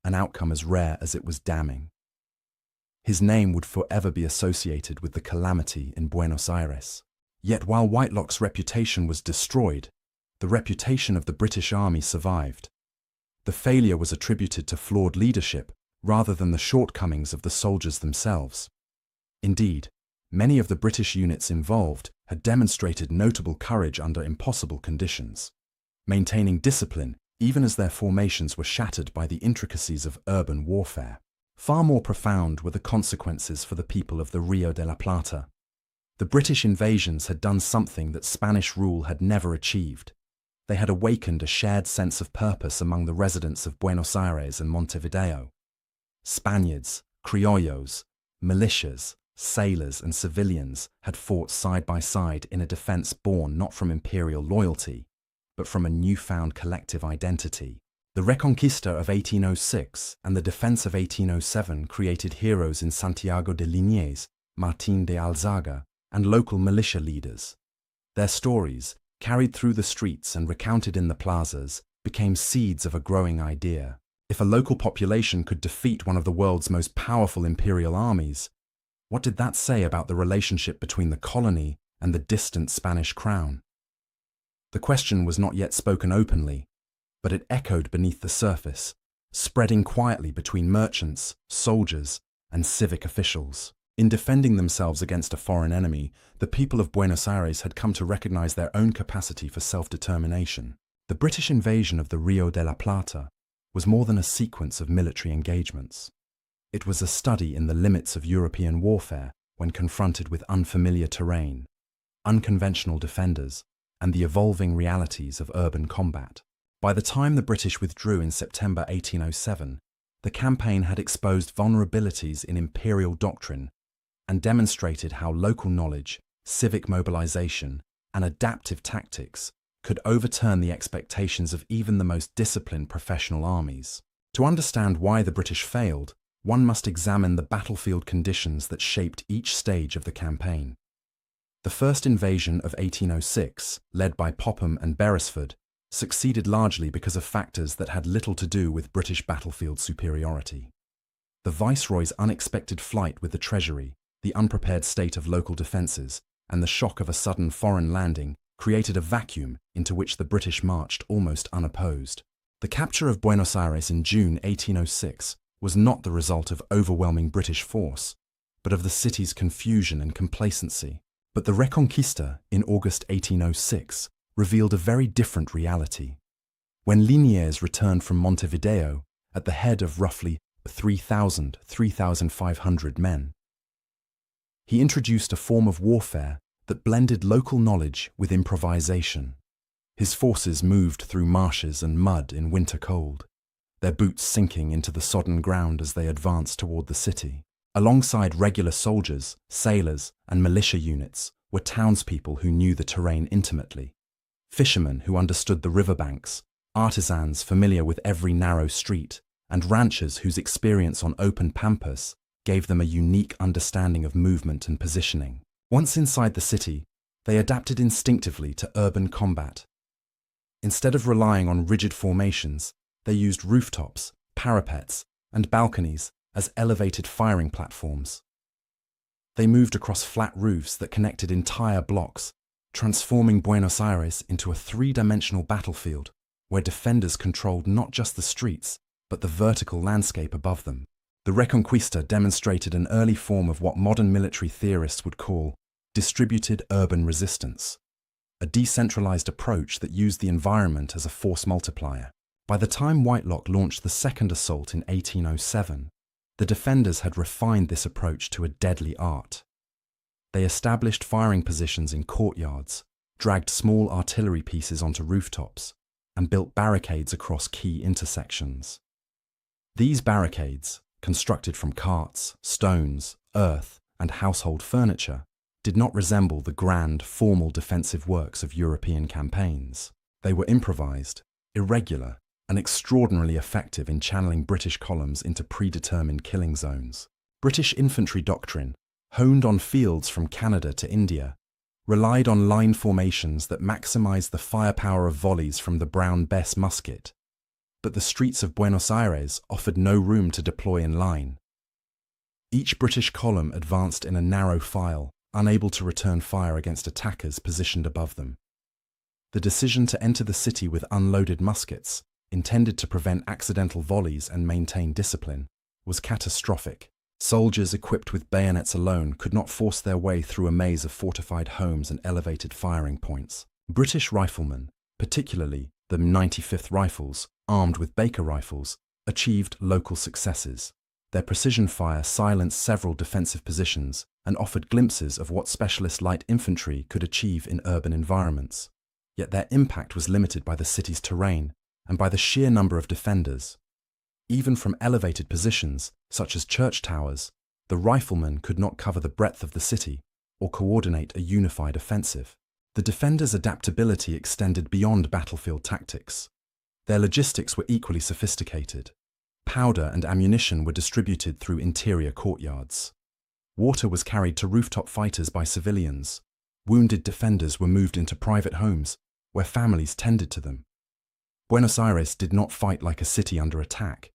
an outcome as rare as it was damning. His name would forever be associated with the calamity in Buenos Aires. Yet while Whitelock's reputation was destroyed, the reputation of the British Army survived. The failure was attributed to flawed leadership rather than the shortcomings of the soldiers themselves. Indeed, many of the British units involved had demonstrated notable courage under impossible conditions, maintaining discipline even as their formations were shattered by the intricacies of urban warfare. Far more profound were the consequences for the people of the Rio de la Plata. The British invasions had done something that Spanish rule had never achieved. They had awakened a shared sense of purpose among the residents of Buenos Aires and Montevideo. Spaniards, criollos, militias, sailors, and civilians had fought side by side in a defense born not from imperial loyalty, but from a newfound collective identity. The Reconquista of 1806 and the defense of 1807 created heroes in Santiago de Liniers, Martín de Alzaga, and local militia leaders. Their stories, carried through the streets and recounted in the plazas, became seeds of a growing idea. If a local population could defeat one of the world's most powerful imperial armies, what did that say about the relationship between the colony and the distant Spanish crown? The question was not yet spoken openly, but it echoed beneath the surface, spreading quietly between merchants, soldiers, and civic officials. In defending themselves against a foreign enemy, the people of Buenos Aires had come to recognize their own capacity for self-determination. The British invasion of the Rio de la Plata was more than a sequence of military engagements. It was a study in the limits of European warfare when confronted with unfamiliar terrain, unconventional defenders, and the evolving realities of urban combat. By the time the British withdrew in September 1807, the campaign had exposed vulnerabilities in imperial doctrine and demonstrated how local knowledge, civic mobilization, and adaptive tactics could overturn the expectations of even the most disciplined professional armies. To understand why the British failed, one must examine the battlefield conditions that shaped each stage of the campaign. The first invasion of 1806, led by Popham and Beresford, succeeded largely because of factors that had little to do with British battlefield superiority. The Viceroy's unexpected flight with the Treasury, the unprepared state of local defences, and the shock of a sudden foreign landing created a vacuum into which the British marched almost unopposed. The capture of Buenos Aires in June 1806 was not the result of overwhelming British force, but of the city's confusion and complacency. But the Reconquista in August 1806 revealed a very different reality. When Liniers returned from Montevideo at the head of roughly 3,500 men, he introduced a form of warfare that blended local knowledge with improvisation. His forces moved through marshes and mud in winter cold, their boots sinking into the sodden ground as they advanced toward the city. Alongside regular soldiers, sailors, and militia units were townspeople who knew the terrain intimately, fishermen who understood the riverbanks, artisans familiar with every narrow street, and ranchers whose experience on open pampas gave them a unique understanding of movement and positioning. Once inside the city, They adapted instinctively to urban combat. Instead of relying on rigid formations, they used rooftops, parapets, and balconies as elevated firing platforms. They moved across flat roofs that connected entire blocks, transforming Buenos Aires into a three-dimensional battlefield where defenders controlled not just the streets, but the vertical landscape above them. The Reconquista demonstrated an early form of what modern military theorists would call distributed urban resistance, a decentralized approach that used the environment as a force multiplier. By the time Whitelock launched the second assault in 1807, the defenders had refined this approach to a deadly art. They established firing positions in courtyards, dragged small artillery pieces onto rooftops, and built barricades across key intersections. These barricades, constructed from carts, stones, earth, and household furniture, did not resemble the grand, formal defensive works of European campaigns. They were improvised, irregular, and extraordinarily effective in channeling British columns into predetermined killing zones. British infantry doctrine, honed on fields from Canada to India, relied on line formations that maximized the firepower of volleys from the Brown Bess musket, but the streets of Buenos Aires offered no room to deploy in line. Each British column advanced in a narrow file, unable to return fire against attackers positioned above them. The decision to enter the city with unloaded muskets, intended to prevent accidental volleys and maintain discipline, was catastrophic. Soldiers equipped with bayonets alone could not force their way through a maze of fortified homes and elevated firing points. British riflemen, particularly the 95th Rifles, armed with Baker rifles, achieved local successes. Their precision fire silenced several defensive positions and offered glimpses of what specialist light infantry could achieve in urban environments. Yet their impact was limited by the city's terrain and by the sheer number of defenders. Even from elevated positions, such as church towers, the riflemen could not cover the breadth of the city or coordinate a unified offensive. The defenders' adaptability extended beyond battlefield tactics. Their logistics were equally sophisticated. Powder and ammunition were distributed through interior courtyards. Water was carried to rooftop fighters by civilians. Wounded defenders were moved into private homes, where families tended to them. Buenos Aires did not fight like a city under attack.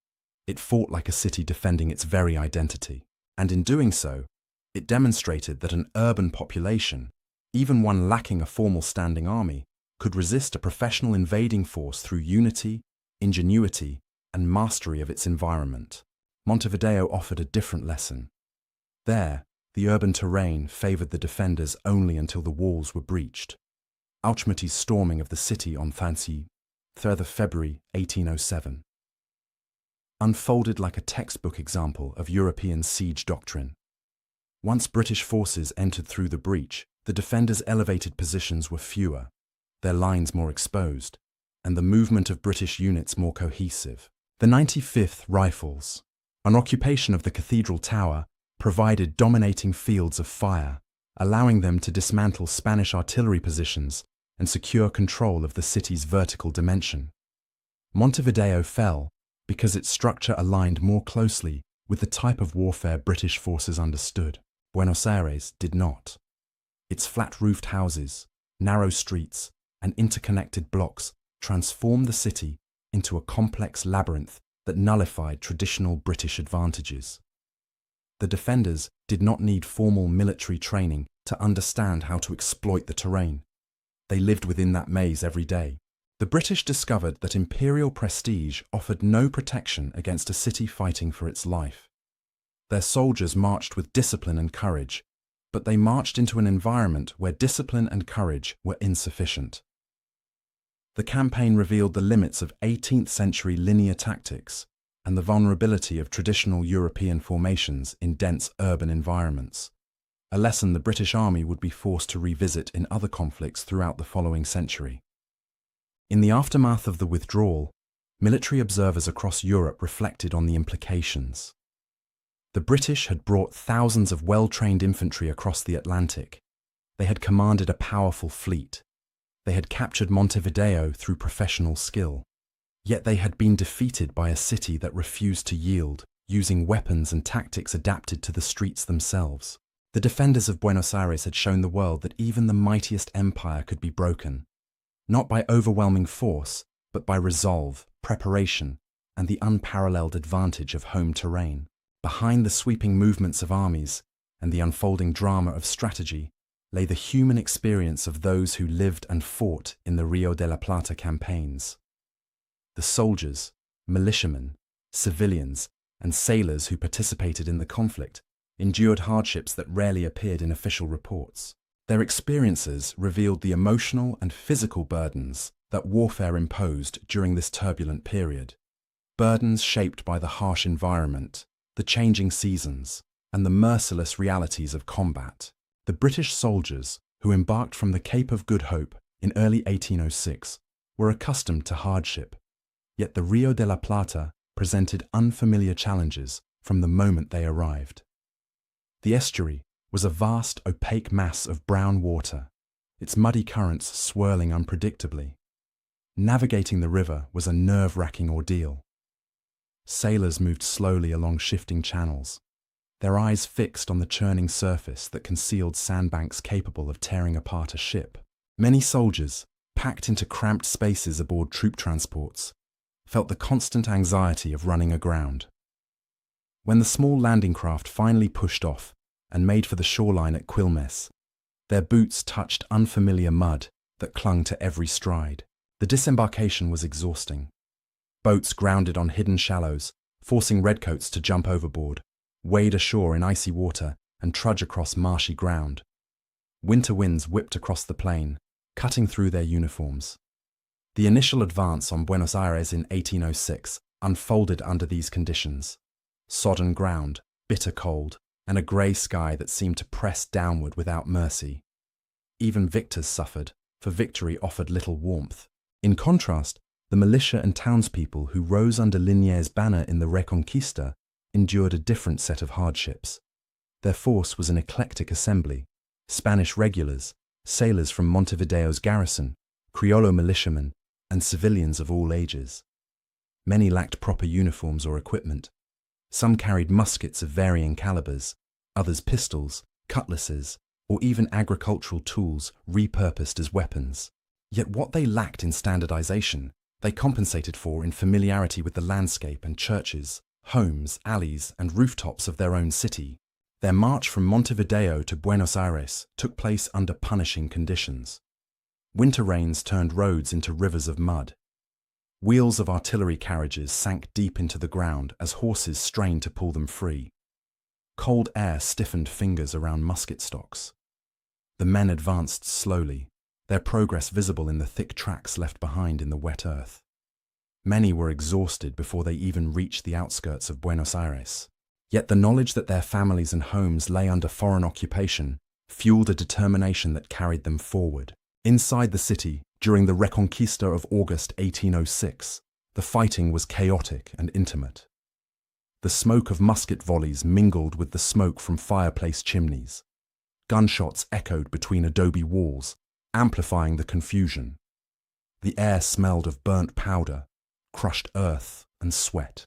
It fought like a city defending its very identity. And in doing so, it demonstrated that an urban population, even one lacking a formal standing army, could resist a professional invading force through unity, ingenuity, and mastery of its environment. Montevideo offered a different lesson. There, the urban terrain favored the defenders only until the walls were breached. Auchmuty's storming of the city on 3rd of February 1807 unfolded like a textbook example of European siege doctrine. Once British forces entered through the breach, the defenders' elevated positions were fewer, their lines more exposed, and the movement of British units more cohesive. The 95th Rifles, an occupation of the Cathedral Tower, provided dominating fields of fire, allowing them to dismantle Spanish artillery positions and secure control of the city's vertical dimension. Montevideo fell because its structure aligned more closely with the type of warfare British forces understood. Buenos Aires did not. Its flat-roofed houses, narrow streets, and interconnected blocks transformed the city into a complex labyrinth that nullified traditional British advantages. The defenders did not need formal military training to understand how to exploit the terrain. They lived within that maze every day. The British discovered that imperial prestige offered no protection against a city fighting for its life. Their soldiers marched with discipline and courage, but they marched into an environment where discipline and courage were insufficient. The campaign revealed the limits of 18th century linear tactics and the vulnerability of traditional European formations in dense urban environments, a lesson the British Army would be forced to revisit in other conflicts throughout the following century. In the aftermath of the withdrawal, military observers across Europe reflected on the implications. The British had brought thousands of well-trained infantry across the Atlantic. They had commanded a powerful fleet. They had captured Montevideo through professional skill. Yet they had been defeated by a city that refused to yield, using weapons and tactics adapted to the streets themselves. The defenders of Buenos Aires had shown the world that even the mightiest empire could be broken, not by overwhelming force, but by resolve, preparation, and the unparalleled advantage of home terrain. Behind the sweeping movements of armies and the unfolding drama of strategy lay the human experience of those who lived and fought in the Rio de la Plata campaigns. The soldiers, militiamen, civilians, and sailors who participated in the conflict endured hardships that rarely appeared in official reports. Their experiences revealed the emotional and physical burdens that warfare imposed during this turbulent period. Burdens shaped by the harsh environment, the changing seasons, and the merciless realities of combat. The British soldiers who embarked from the Cape of Good Hope in early 1806 were accustomed to hardship, yet the Rio de la Plata presented unfamiliar challenges from the moment they arrived. The estuary was a vast, opaque mass of brown water, its muddy currents swirling unpredictably. Navigating the river was a nerve-wracking ordeal. Sailors moved slowly along shifting channels, their eyes fixed on the churning surface that concealed sandbanks capable of tearing apart a ship. Many soldiers, packed into cramped spaces aboard troop transports, felt the constant anxiety of running aground. When the small landing craft finally pushed off and made for the shoreline at Quilmes, their boots touched unfamiliar mud that clung to every stride. The disembarkation was exhausting. Boats grounded on hidden shallows, forcing redcoats to jump overboard, wade ashore in icy water, and trudge across marshy ground. Winter winds whipped across the plain, cutting through their uniforms. The initial advance on Buenos Aires in 1806 unfolded under these conditions: sodden ground, bitter cold, and a grey sky that seemed to press downward without mercy. Even victors suffered, for victory offered little warmth. In contrast, the militia and townspeople who rose under Liniers' banner in the Reconquista endured a different set of hardships. Their force was an eclectic assembly: Spanish regulars, sailors from Montevideo's garrison, Criollo militiamen, and civilians of all ages. Many lacked proper uniforms or equipment. Some carried muskets of varying calibers, others pistols, cutlasses, or even agricultural tools repurposed as weapons. Yet what they lacked in standardization, they compensated for in familiarity with the landscape and churches, homes, alleys, and rooftops of their own city. Their march from Montevideo to Buenos Aires took place under punishing conditions. Winter rains turned roads into rivers of mud. Wheels of artillery carriages sank deep into the ground as horses strained to pull them free. Cold air stiffened fingers around musket stocks. The men advanced slowly, their progress visible in the thick tracks left behind in the wet earth. Many were exhausted before they even reached the outskirts of Buenos Aires. Yet the knowledge that their families and homes lay under foreign occupation fueled a determination that carried them forward. Inside the city, during the Reconquista of August 1806, the fighting was chaotic and intimate. The smoke of musket volleys mingled with the smoke from fireplace chimneys. Gunshots echoed between adobe walls, amplifying the confusion. The air smelled of burnt powder, crushed earth, and sweat.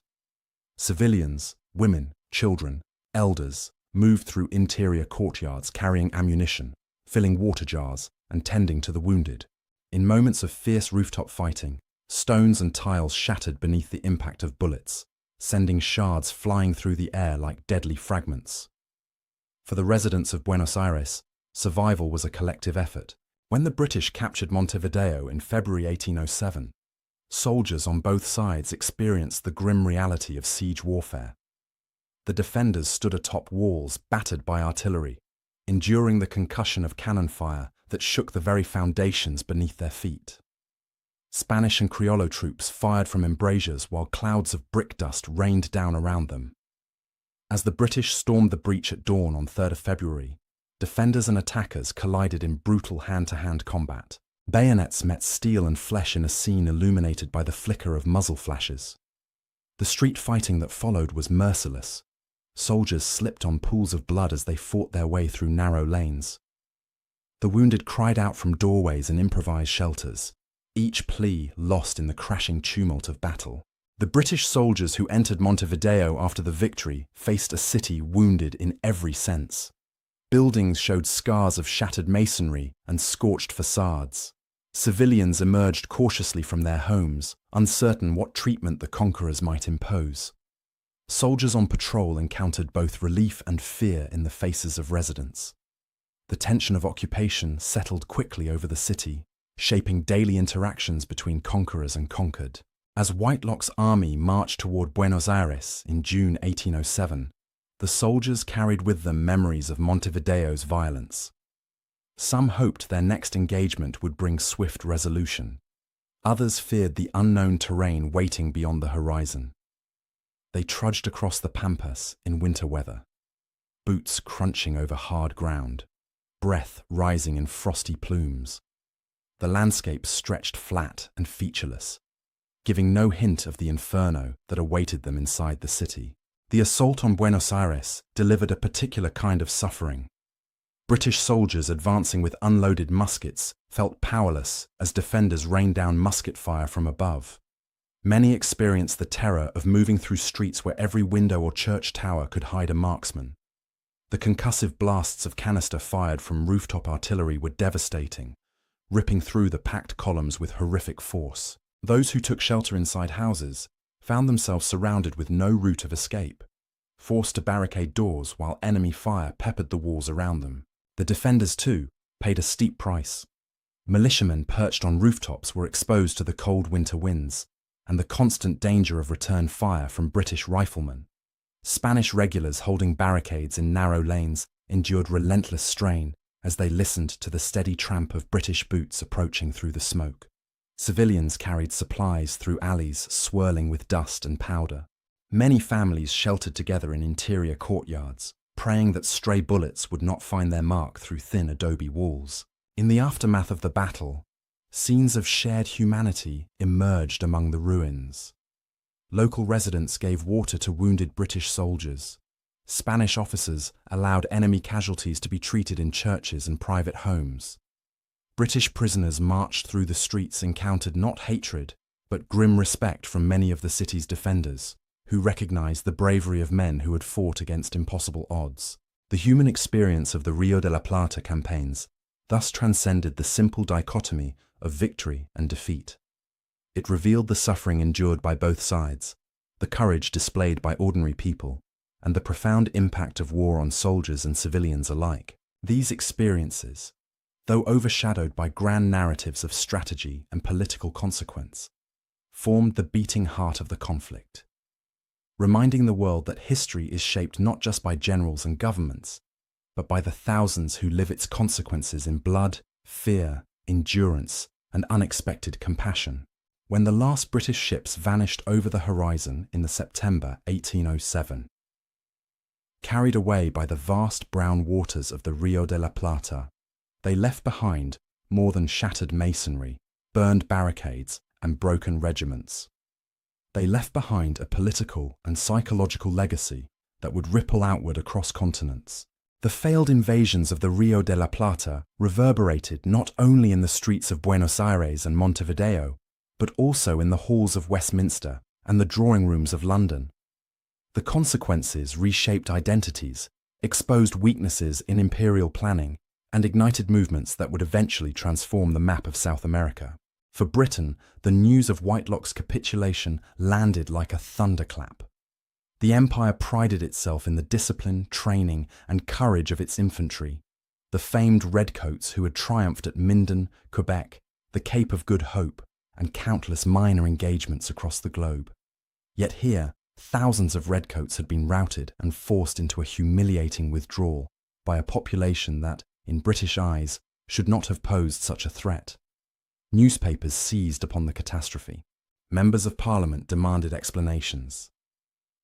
Civilians, women, children, elders moved through interior courtyards carrying ammunition, filling water jars, and tending to the wounded. In moments of fierce rooftop fighting, stones and tiles shattered beneath the impact of bullets, sending shards flying through the air like deadly fragments. For the residents of Buenos Aires, survival was a collective effort. When the British captured Montevideo in February 1807, soldiers on both sides experienced the grim reality of siege warfare. The defenders stood atop walls battered by artillery, enduring the concussion of cannon fire that shook the very foundations beneath their feet. Spanish and Criollo troops fired from embrasures while clouds of brick dust rained down around them. As the British stormed the breach at dawn on 3rd of February, defenders and attackers collided in brutal hand-to-hand combat. Bayonets met steel and flesh in a scene illuminated by the flicker of muzzle flashes. The street fighting that followed was merciless. Soldiers slipped on pools of blood as they fought their way through narrow lanes. The wounded cried out from doorways and improvised shelters, each plea lost in the crashing tumult of battle. The British soldiers who entered Montevideo after the victory faced a city wounded in every sense. Buildings showed scars of shattered masonry and scorched facades. Civilians emerged cautiously from their homes, uncertain what treatment the conquerors might impose. Soldiers on patrol encountered both relief and fear in the faces of residents. The tension of occupation settled quickly over the city, shaping daily interactions between conquerors and conquered. As Whitelock's army marched toward Buenos Aires in June 1807, the soldiers carried with them memories of Montevideo's violence. Some hoped their next engagement would bring swift resolution. Others feared the unknown terrain waiting beyond the horizon. They trudged across the pampas in winter weather, boots crunching over hard ground, breath rising in frosty plumes. The landscape stretched flat and featureless, giving no hint of the inferno that awaited them inside the city. The assault on Buenos Aires delivered a particular kind of suffering. British soldiers advancing with unloaded muskets felt powerless as defenders rained down musket fire from above. Many experienced the terror of moving through streets where every window or church tower could hide a marksman. The concussive blasts of canister fired from rooftop artillery were devastating, ripping through the packed columns with horrific force. Those who took shelter inside houses found themselves surrounded with no route of escape, forced to barricade doors while enemy fire peppered the walls around them. The defenders, too, paid a steep price. Militiamen perched on rooftops were exposed to the cold winter winds and the constant danger of return fire from British riflemen. Spanish regulars holding barricades in narrow lanes endured relentless strain as they listened to the steady tramp of British boots approaching through the smoke. Civilians carried supplies through alleys swirling with dust and powder. Many families sheltered together in interior courtyards, praying that stray bullets would not find their mark through thin adobe walls. In the aftermath of the battle, scenes of shared humanity emerged among the ruins. Local residents gave water to wounded British soldiers. Spanish officers allowed enemy casualties to be treated in churches and private homes. British prisoners marched through the streets encountered not hatred, but grim respect from many of the city's defenders, who recognized the bravery of men who had fought against impossible odds. The human experience of the Rio de la Plata campaigns thus transcended the simple dichotomy of victory and defeat. It revealed the suffering endured by both sides, the courage displayed by ordinary people, and the profound impact of war on soldiers and civilians alike. These experiences, though overshadowed by grand narratives of strategy and political consequence, formed the beating heart of the conflict, reminding the world that history is shaped not just by generals and governments, but by the thousands who live its consequences in blood, fear, endurance, and unexpected compassion. When the last British ships vanished over the horizon in the September 1807, carried away by the vast brown waters of the Rio de la Plata, they left behind more than shattered masonry, burned barricades, and broken regiments. They left behind a political and psychological legacy that would ripple outward across continents. The failed invasions of the Rio de la Plata reverberated not only in the streets of Buenos Aires and Montevideo, but also in the halls of Westminster and the drawing rooms of London. The consequences reshaped identities, exposed weaknesses in imperial planning, and ignited movements that would eventually transform the map of South America. For Britain, the news of Whitelock's capitulation landed like a thunderclap. The empire prided itself in the discipline, training, and courage of its infantry, the famed redcoats who had triumphed at Minden, Quebec, the Cape of Good Hope, and countless minor engagements across the globe. Yet here, thousands of redcoats had been routed and forced into a humiliating withdrawal by a population that, in British eyes, should not have posed such a threat. Newspapers seized upon the catastrophe. Members of Parliament demanded explanations.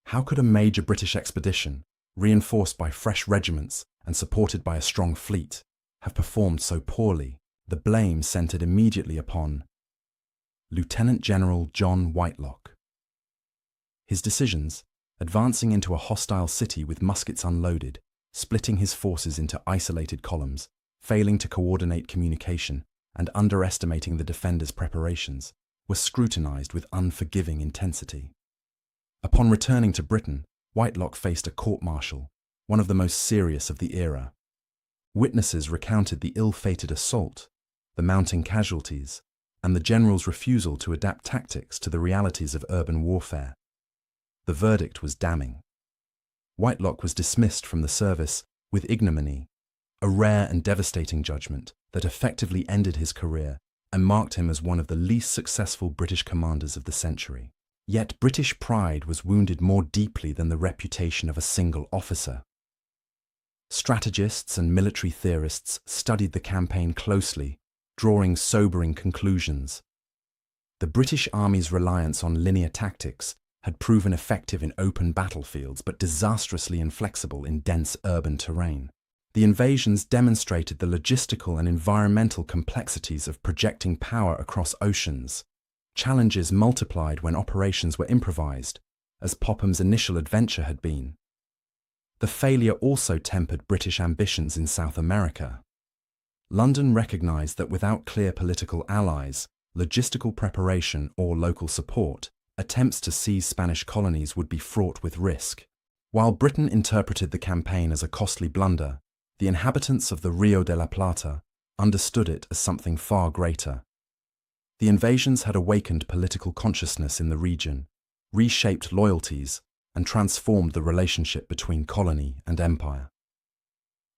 How could a major British expedition, reinforced by fresh regiments and supported by a strong fleet, have performed so poorly? The blame centred immediately upon Lieutenant General John Whitelock. His decisions, advancing into a hostile city with muskets unloaded, splitting his forces into isolated columns, failing to coordinate communication, and underestimating the defenders' preparations, were scrutinized with unforgiving intensity. Upon returning to Britain, Whitelock faced a court-martial, one of the most serious of the era. Witnesses recounted the ill-fated assault, the mounting casualties, and the general's refusal to adapt tactics to the realities of urban warfare. The verdict was damning. Whitelock was dismissed from the service with ignominy, a rare and devastating judgment that effectively ended his career and marked him as one of the least successful British commanders of the century. Yet British pride was wounded more deeply than the reputation of a single officer. Strategists and military theorists studied the campaign closely, drawing sobering conclusions. The British Army's reliance on linear tactics had proven effective in open battlefields but disastrously inflexible in dense urban terrain. The invasions demonstrated the logistical and environmental complexities of projecting power across oceans. Challenges multiplied when operations were improvised, as Popham's initial adventure had been. The failure also tempered British ambitions in South America. London recognized that without clear political allies, logistical preparation, or local support, attempts to seize Spanish colonies would be fraught with risk. While Britain interpreted the campaign as a costly blunder, the inhabitants of the Rio de la Plata understood it as something far greater. The invasions had awakened political consciousness in the region, reshaped loyalties, and transformed the relationship between colony and empire.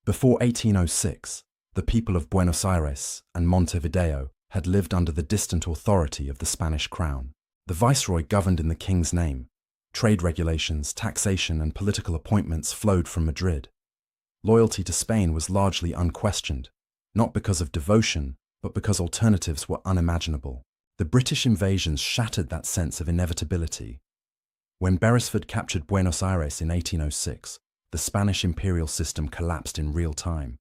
Before 1806, the people of Buenos Aires and Montevideo had lived under the distant authority of the Spanish crown. The viceroy governed in the king's name. Trade regulations, taxation, and political appointments flowed from Madrid. Loyalty to Spain was largely unquestioned, not because of devotion, but because alternatives were unimaginable. The British invasions shattered that sense of inevitability. When Beresford captured Buenos Aires in 1806, the Spanish imperial system collapsed in real time.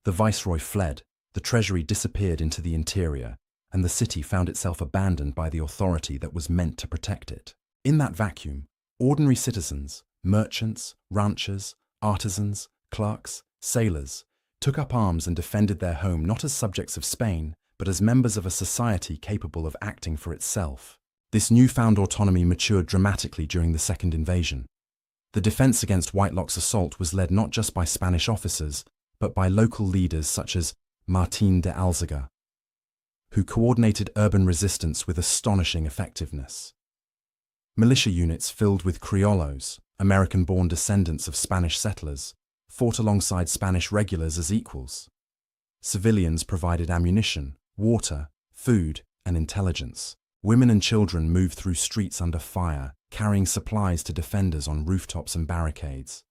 The viceroy fled, the treasury disappeared into the interior, and the city found itself abandoned by the authority that was meant to protect it. In that vacuum, ordinary citizens, merchants, ranchers, artisans, clerks, sailors, took up arms and defended their home not as subjects of Spain, but as members of a society capable of acting for itself. This newfound autonomy matured dramatically during the Second Invasion. The defense against Whitelock's assault was led not just by Spanish officers, but by local leaders such as Martín de Alzaga, who coordinated urban resistance with astonishing effectiveness. Militia units filled with criollos, American-born descendants of Spanish settlers, fought alongside Spanish regulars as equals. Civilians provided ammunition, water, food, and intelligence. Women and children moved through streets under fire, carrying supplies to defenders on rooftops and barricades.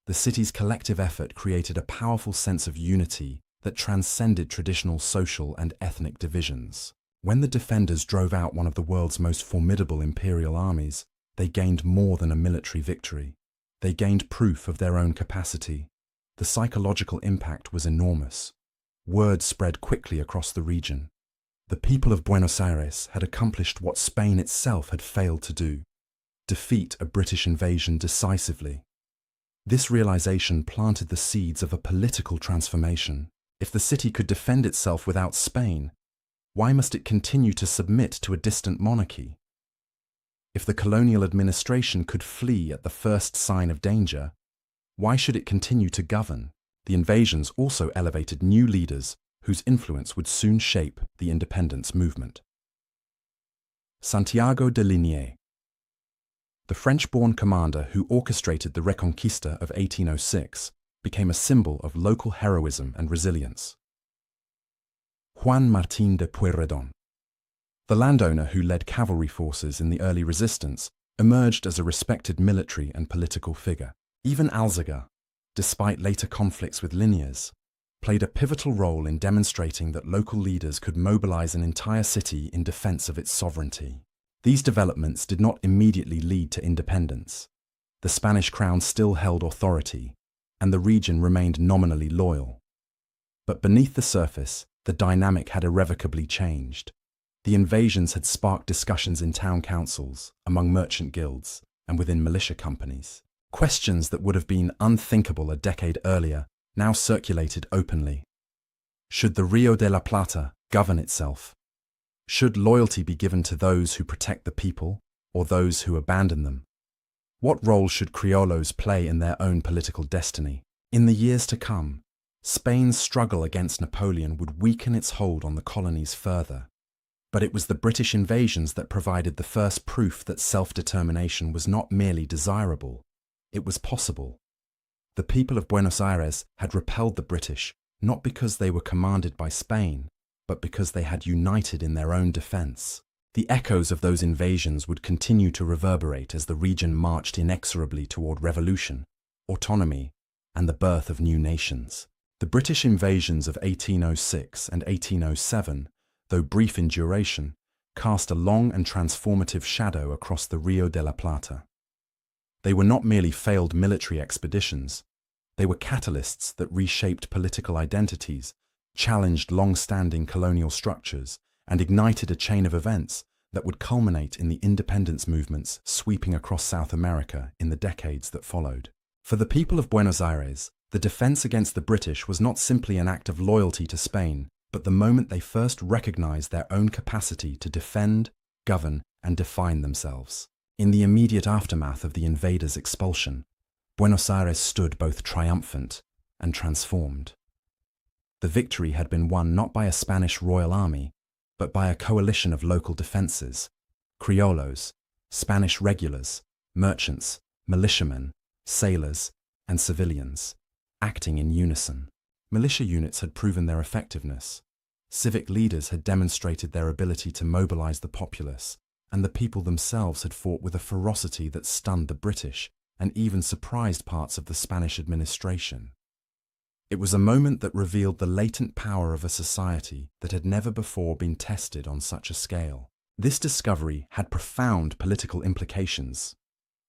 The city's collective effort created a powerful sense of unity that transcended traditional social and ethnic divisions. When the defenders drove out one of the world's most formidable imperial armies, they gained more than a military victory. They gained proof of their own capacity. The psychological impact was enormous. Word spread quickly across the region. The people of Buenos Aires had accomplished what Spain itself had failed to do: defeat a British invasion decisively. This realization planted the seeds of a political transformation. If the city could defend itself without Spain, why must it continue to submit to a distant monarchy? If the colonial administration could flee at the first sign of danger, why should it continue to govern? The invasions also elevated new leaders whose influence would soon shape the independence movement. Santiago de Liniers, the French-born commander who orchestrated the Reconquista of 1806, became a symbol of local heroism and resilience. Juan Martín de Pueyrredón, the landowner who led cavalry forces in the early resistance, emerged as a respected military and political figure. Even Alzaga, despite later conflicts with Liniers, played a pivotal role in demonstrating that local leaders could mobilize an entire city in defense of its sovereignty. These developments did not immediately lead to independence. The Spanish crown still held authority, and the region remained nominally loyal. But beneath the surface, the dynamic had irrevocably changed. The invasions had sparked discussions in town councils, among merchant guilds, and within militia companies. Questions that would have been unthinkable a decade earlier now circulated openly. Should the Rio de la Plata govern itself? Should loyalty be given to those who protect the people, or those who abandon them? What role should criollos play in their own political destiny? In the years to come, Spain's struggle against Napoleon would weaken its hold on the colonies further. But it was the British invasions that provided the first proof that self-determination was not merely desirable, it was possible. The people of Buenos Aires had repelled the British not because they were commanded by Spain, but because they had united in their own defense. The echoes of those invasions would continue to reverberate as the region marched inexorably toward revolution, autonomy, and the birth of new nations. The British invasions of 1806 and 1807, though brief in duration, cast a long and transformative shadow across the Rio de la Plata. They were not merely failed military expeditions, they were catalysts that reshaped political identities, challenged long-standing colonial structures, and ignited a chain of events that would culminate in the independence movements sweeping across South America in the decades that followed. For the people of Buenos Aires, the defense against the British was not simply an act of loyalty to Spain, but the moment they first recognized their own capacity to defend, govern, and define themselves. In the immediate aftermath of the invaders' expulsion, Buenos Aires stood both triumphant and transformed. The victory had been won not by a Spanish royal army, but by a coalition of local defenses, criollos, Spanish regulars, merchants, militiamen, sailors, and civilians, acting in unison. Militia units had proven their effectiveness. Civic leaders had demonstrated their ability to mobilize the populace, and the people themselves had fought with a ferocity that stunned the British and even surprised parts of the Spanish administration. It was a moment that revealed the latent power of a society that had never before been tested on such a scale. This discovery had profound political implications.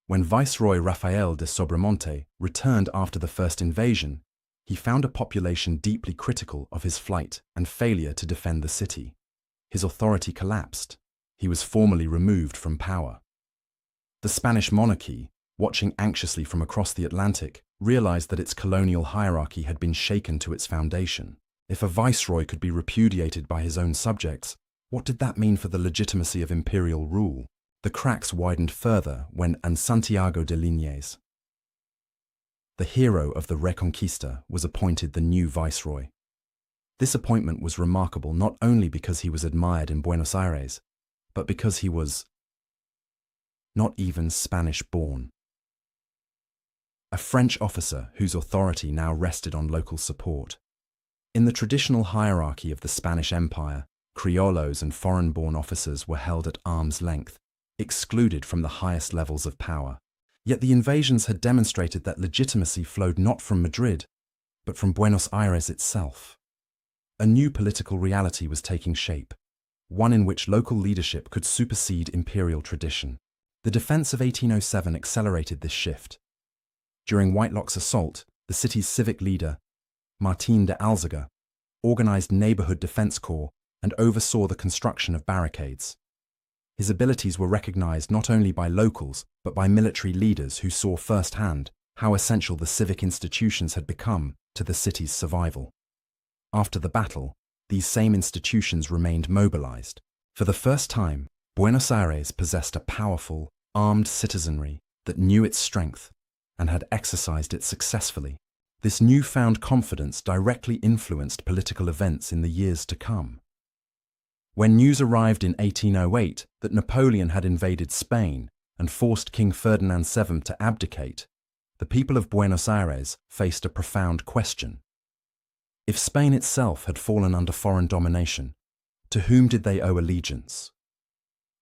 When Viceroy Rafael de Sobremonte returned after the first invasion, he found a population deeply critical of his flight and failure to defend the city. His authority collapsed. He was formally removed from power. The Spanish monarchy, watching anxiously from across the Atlantic, realized that its colonial hierarchy had been shaken to its foundation. If a viceroy could be repudiated by his own subjects, what did that mean for the legitimacy of imperial rule? The cracks widened further when Santiago de Liniers, the hero of the Reconquista, was appointed the new viceroy. This appointment was remarkable not only because he was admired in Buenos Aires, but because he was not even Spanish-born. A French officer whose authority now rested on local support. In the traditional hierarchy of the Spanish Empire, criollos and foreign-born officers were held at arm's length, excluded from the highest levels of power. Yet the invasions had demonstrated that legitimacy flowed not from Madrid, but from Buenos Aires itself. A new political reality was taking shape, one in which local leadership could supersede imperial tradition. The defense of 1807 accelerated this shift. During Whitelock's assault, the city's civic leader, Martín de Alzaga, organized neighborhood defense corps and oversaw the construction of barricades. His abilities were recognized not only by locals, but by military leaders who saw firsthand how essential the civic institutions had become to the city's survival. After the battle, these same institutions remained mobilized. For the first time, Buenos Aires possessed a powerful, armed citizenry that knew its strength and had exercised it successfully. This newfound confidence directly influenced political events in the years to come. When news arrived in 1808 that Napoleon had invaded Spain and forced King Ferdinand VII to abdicate, the people of Buenos Aires faced a profound question. If Spain itself had fallen under foreign domination, to whom did they owe allegiance?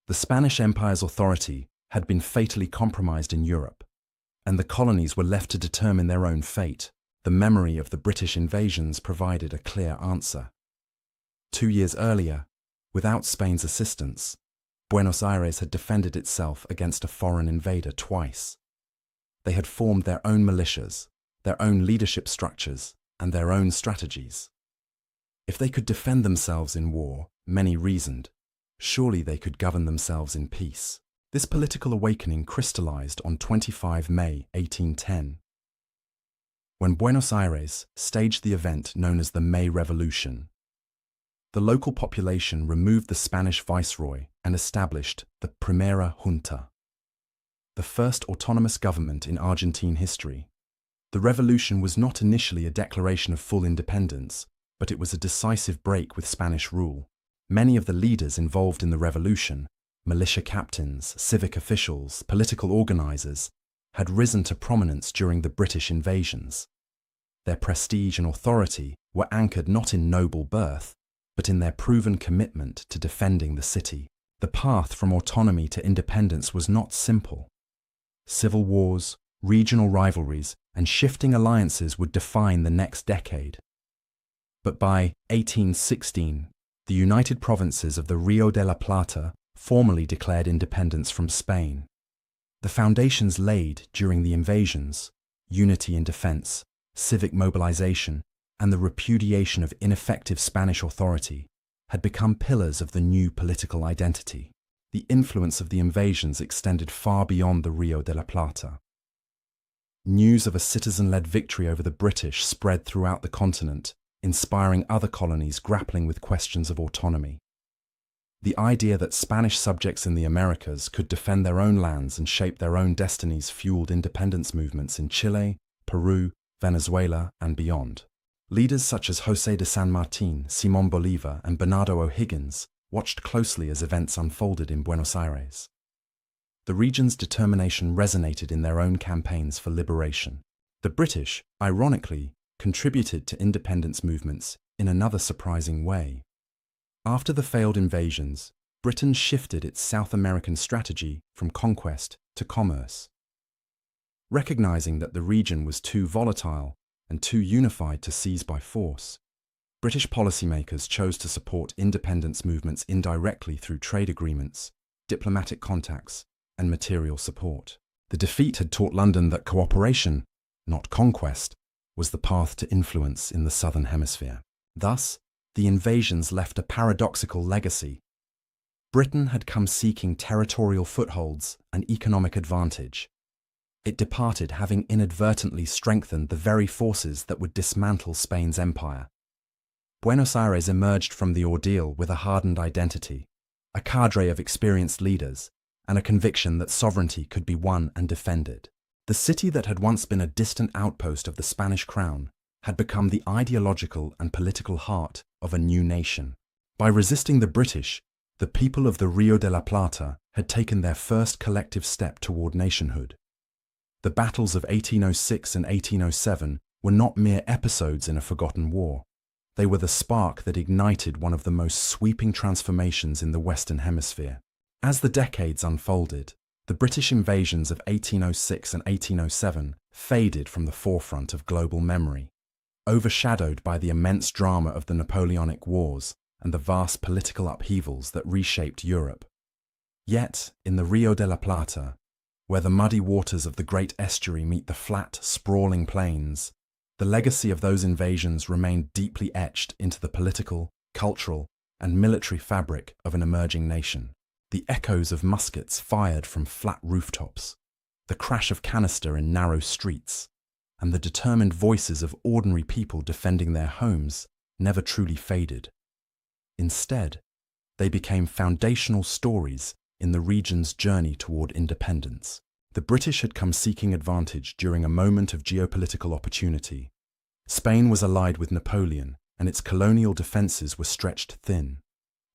The Spanish Empire's authority had been fatally compromised in Europe, and the colonies were left to determine their own fate. The memory of the British invasions provided a clear answer. 2 years earlier, without Spain's assistance, Buenos Aires had defended itself against a foreign invader twice. They had formed their own militias, their own leadership structures, and their own strategies. If they could defend themselves in war, many reasoned, surely they could govern themselves in peace. This political awakening crystallized on 25 May 1810, when Buenos Aires staged the event known as the May Revolution. The local population removed the Spanish viceroy and established the Primera Junta, the first autonomous government in Argentine history. The revolution was not initially a declaration of full independence, but it was a decisive break with Spanish rule. Many of the leaders involved in the revolution, militia captains, civic officials, political organizers, had risen to prominence during the British invasions. Their prestige and authority were anchored not in noble birth, but in their proven commitment to defending the city. The path from autonomy to independence was not simple. Civil wars, regional rivalries, and shifting alliances would define the next decade. But by 1816, the United Provinces of the Rio de la Plata formally declared independence from Spain. The foundations laid during the invasions, unity in defense, civic mobilization, and the repudiation of ineffective Spanish authority, had become pillars of the new political identity. The influence of the invasions extended far beyond the Rio de la Plata. News of a citizen-led victory over the British spread throughout the continent, inspiring other colonies grappling with questions of autonomy. The idea that Spanish subjects in the Americas could defend their own lands and shape their own destinies fueled independence movements in Chile, Peru, Venezuela, and beyond. Leaders such as José de San Martín, Simón Bolívar, and Bernardo O'Higgins watched closely as events unfolded in Buenos Aires. The region's determination resonated in their own campaigns for liberation. The British, ironically, contributed to independence movements in another surprising way. After the failed invasions, Britain shifted its South American strategy from conquest to commerce. Recognizing that the region was too volatile and too unified to seize by force, British policymakers chose to support independence movements indirectly through trade agreements, diplomatic contacts, and material support. The defeat had taught London that cooperation, not conquest, was the path to influence in the Southern Hemisphere. Thus, the invasions left a paradoxical legacy. Britain had come seeking territorial footholds and economic advantage. It departed having inadvertently strengthened the very forces that would dismantle Spain's empire. Buenos Aires emerged from the ordeal with a hardened identity, a cadre of experienced leaders, and a conviction that sovereignty could be won and defended. The city that had once been a distant outpost of the Spanish crown had become the ideological and political heart of a new nation. By resisting the British, the people of the Rio de la Plata had taken their first collective step toward nationhood. The battles of 1806 and 1807 were not mere episodes in a forgotten war. They were the spark that ignited one of the most sweeping transformations in the Western Hemisphere. As the decades unfolded, the British invasions of 1806 and 1807 faded from the forefront of global memory, overshadowed by the immense drama of the Napoleonic Wars and the vast political upheavals that reshaped Europe. Yet, in the Rio de la Plata, where the muddy waters of the great estuary meet the flat, sprawling plains, the legacy of those invasions remained deeply etched into the political, cultural, and military fabric of an emerging nation. The echoes of muskets fired from flat rooftops, the crash of canister in narrow streets, and the determined voices of ordinary people defending their homes never truly faded. Instead, they became foundational stories in the region's journey toward independence. The British had come seeking advantage during a moment of geopolitical opportunity. Spain was allied with Napoleon, and its colonial defences were stretched thin.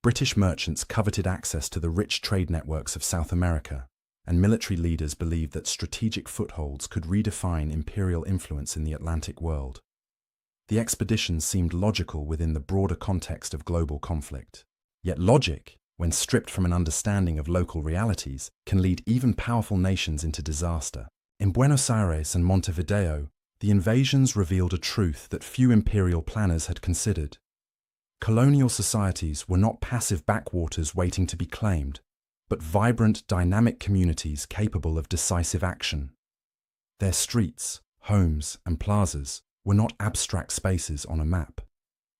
British merchants coveted access to the rich trade networks of South America, and military leaders believed that strategic footholds could redefine imperial influence in the Atlantic world. The expedition seemed logical within the broader context of global conflict. Yet logic, when stripped from an understanding of local realities, can lead even powerful nations into disaster. In Buenos Aires and Montevideo, the invasions revealed a truth that few imperial planners had considered. Colonial societies were not passive backwaters waiting to be claimed, but vibrant, dynamic communities capable of decisive action. Their streets, homes, and plazas were not abstract spaces on a map.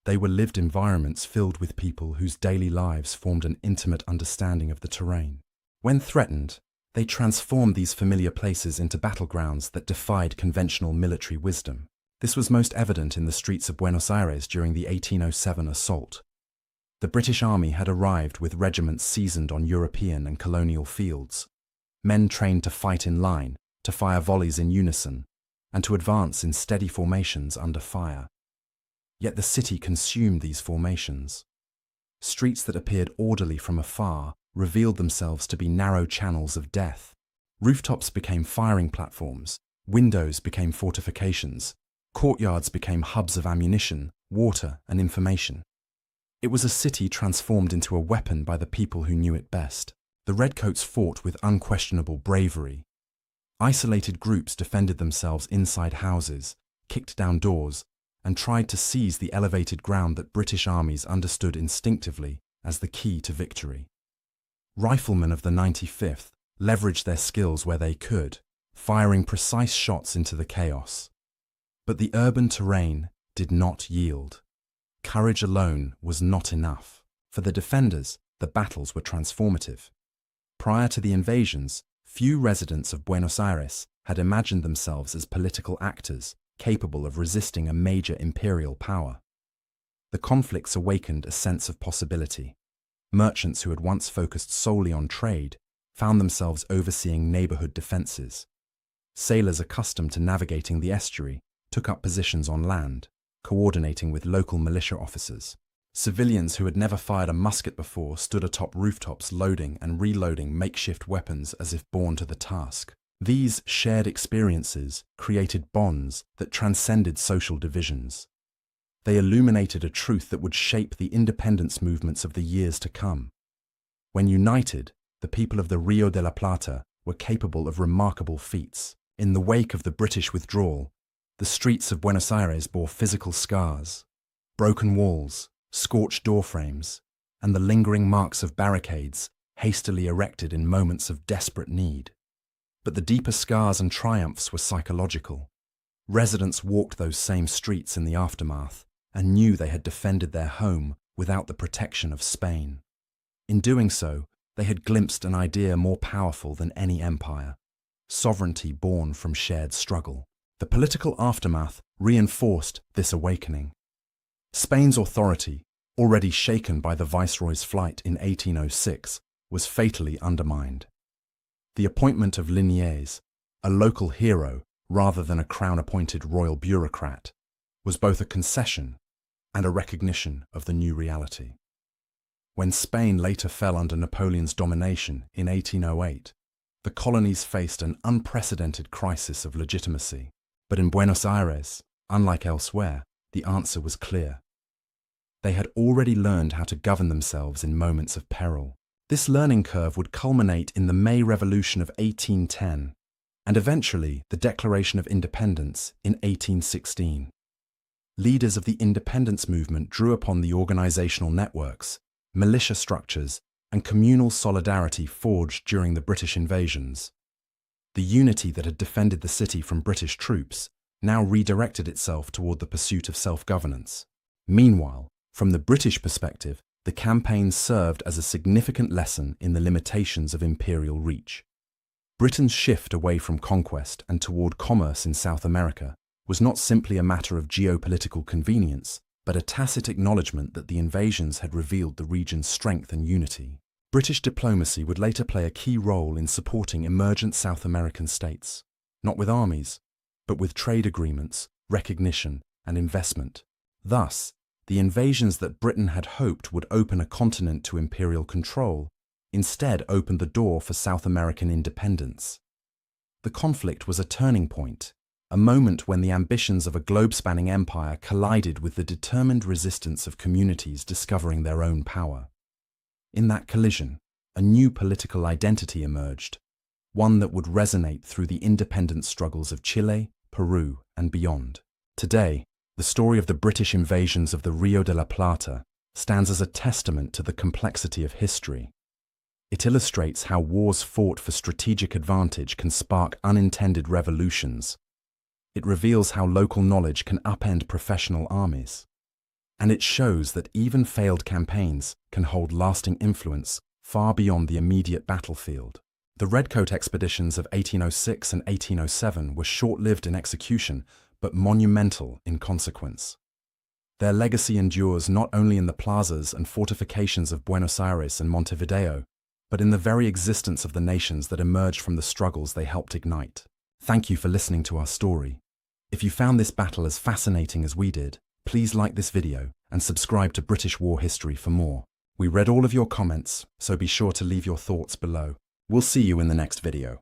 They were lived environments filled with people whose daily lives formed an intimate understanding of the terrain. When threatened, they transformed these familiar places into battlegrounds that defied conventional military wisdom. This was most evident in the streets of Buenos Aires during the 1807 assault. The British Army had arrived with regiments seasoned on European and colonial fields. Men trained to fight in line, to fire volleys in unison, and to advance in steady formations under fire. Yet the city consumed these formations. Streets that appeared orderly from afar revealed themselves to be narrow channels of death. Rooftops became firing platforms, windows became fortifications, courtyards became hubs of ammunition, water, and information. It was a city transformed into a weapon by the people who knew it best. The Redcoats fought with unquestionable bravery. Isolated groups defended themselves inside houses, kicked down doors, and tried to seize the elevated ground that British armies understood instinctively as the key to victory. Riflemen of the 95th leveraged their skills where they could, firing precise shots into the chaos. But the urban terrain did not yield. Courage alone was not enough. For the defenders, the battles were transformative. Prior to the invasions, few residents of Buenos Aires had imagined themselves as political actors capable of resisting a major imperial power. The conflicts awakened a sense of possibility. Merchants who had once focused solely on trade found themselves overseeing neighborhood defenses. Sailors accustomed to navigating the estuary took up positions on land, coordinating with local militia officers. Civilians who had never fired a musket before stood atop rooftops loading and reloading makeshift weapons as if born to the task. These shared experiences created bonds that transcended social divisions. They illuminated a truth that would shape the independence movements of the years to come. When united, the people of the Rio de la Plata were capable of remarkable feats. In the wake of the British withdrawal, the streets of Buenos Aires bore physical scars, broken walls, scorched doorframes, and the lingering marks of barricades hastily erected in moments of desperate need. But the deeper scars and triumphs were psychological. Residents walked those same streets in the aftermath and knew they had defended their home without the protection of Spain. In doing so, they had glimpsed an idea more powerful than any empire: sovereignty born from shared struggle. The political aftermath reinforced this awakening. Spain's authority, already shaken by the Viceroy's flight in 1806, was fatally undermined. The appointment of Liniers, a local hero rather than a crown-appointed royal bureaucrat, was both a concession and a recognition of the new reality. When Spain later fell under Napoleon's domination in 1808, the colonies faced an unprecedented crisis of legitimacy. But in Buenos Aires, unlike elsewhere, the answer was clear. They had already learned how to govern themselves in moments of peril. This learning curve would culminate in the May Revolution of 1810, and eventually the Declaration of Independence in 1816. Leaders of the independence movement drew upon the organizational networks, militia structures, and communal solidarity forged during the British invasions. The unity that had defended the city from British troops now redirected itself toward the pursuit of self-governance. Meanwhile, from the British perspective, the campaign served as a significant lesson in the limitations of imperial reach. Britain's shift away from conquest and toward commerce in South America was not simply a matter of geopolitical convenience, but a tacit acknowledgement that the invasions had revealed the region's strength and unity. British diplomacy would later play a key role in supporting emergent South American states, not with armies, but with trade agreements, recognition, and investment. Thus, the invasions that Britain had hoped would open a continent to imperial control instead opened the door for South American independence. The conflict was a turning point, a moment when the ambitions of a globe-spanning empire collided with the determined resistance of communities discovering their own power. In that collision, a new political identity emerged, one that would resonate through the independence struggles of Chile, Peru, and beyond. Today, the story of the British invasions of the Rio de la Plata stands as a testament to the complexity of history. It illustrates how wars fought for strategic advantage can spark unintended revolutions. It reveals how local knowledge can upend professional armies. And it shows that even failed campaigns can hold lasting influence far beyond the immediate battlefield. The Redcoat expeditions of 1806 and 1807 were short-lived in execution, but monumental in consequence. Their legacy endures not only in the plazas and fortifications of Buenos Aires and Montevideo, but in the very existence of the nations that emerged from the struggles they helped ignite. Thank you for listening to our story. If you found this battle as fascinating as we did, please like this video and subscribe to British War History for more. We read all of your comments, so be sure to leave your thoughts below. We'll see you in the next video.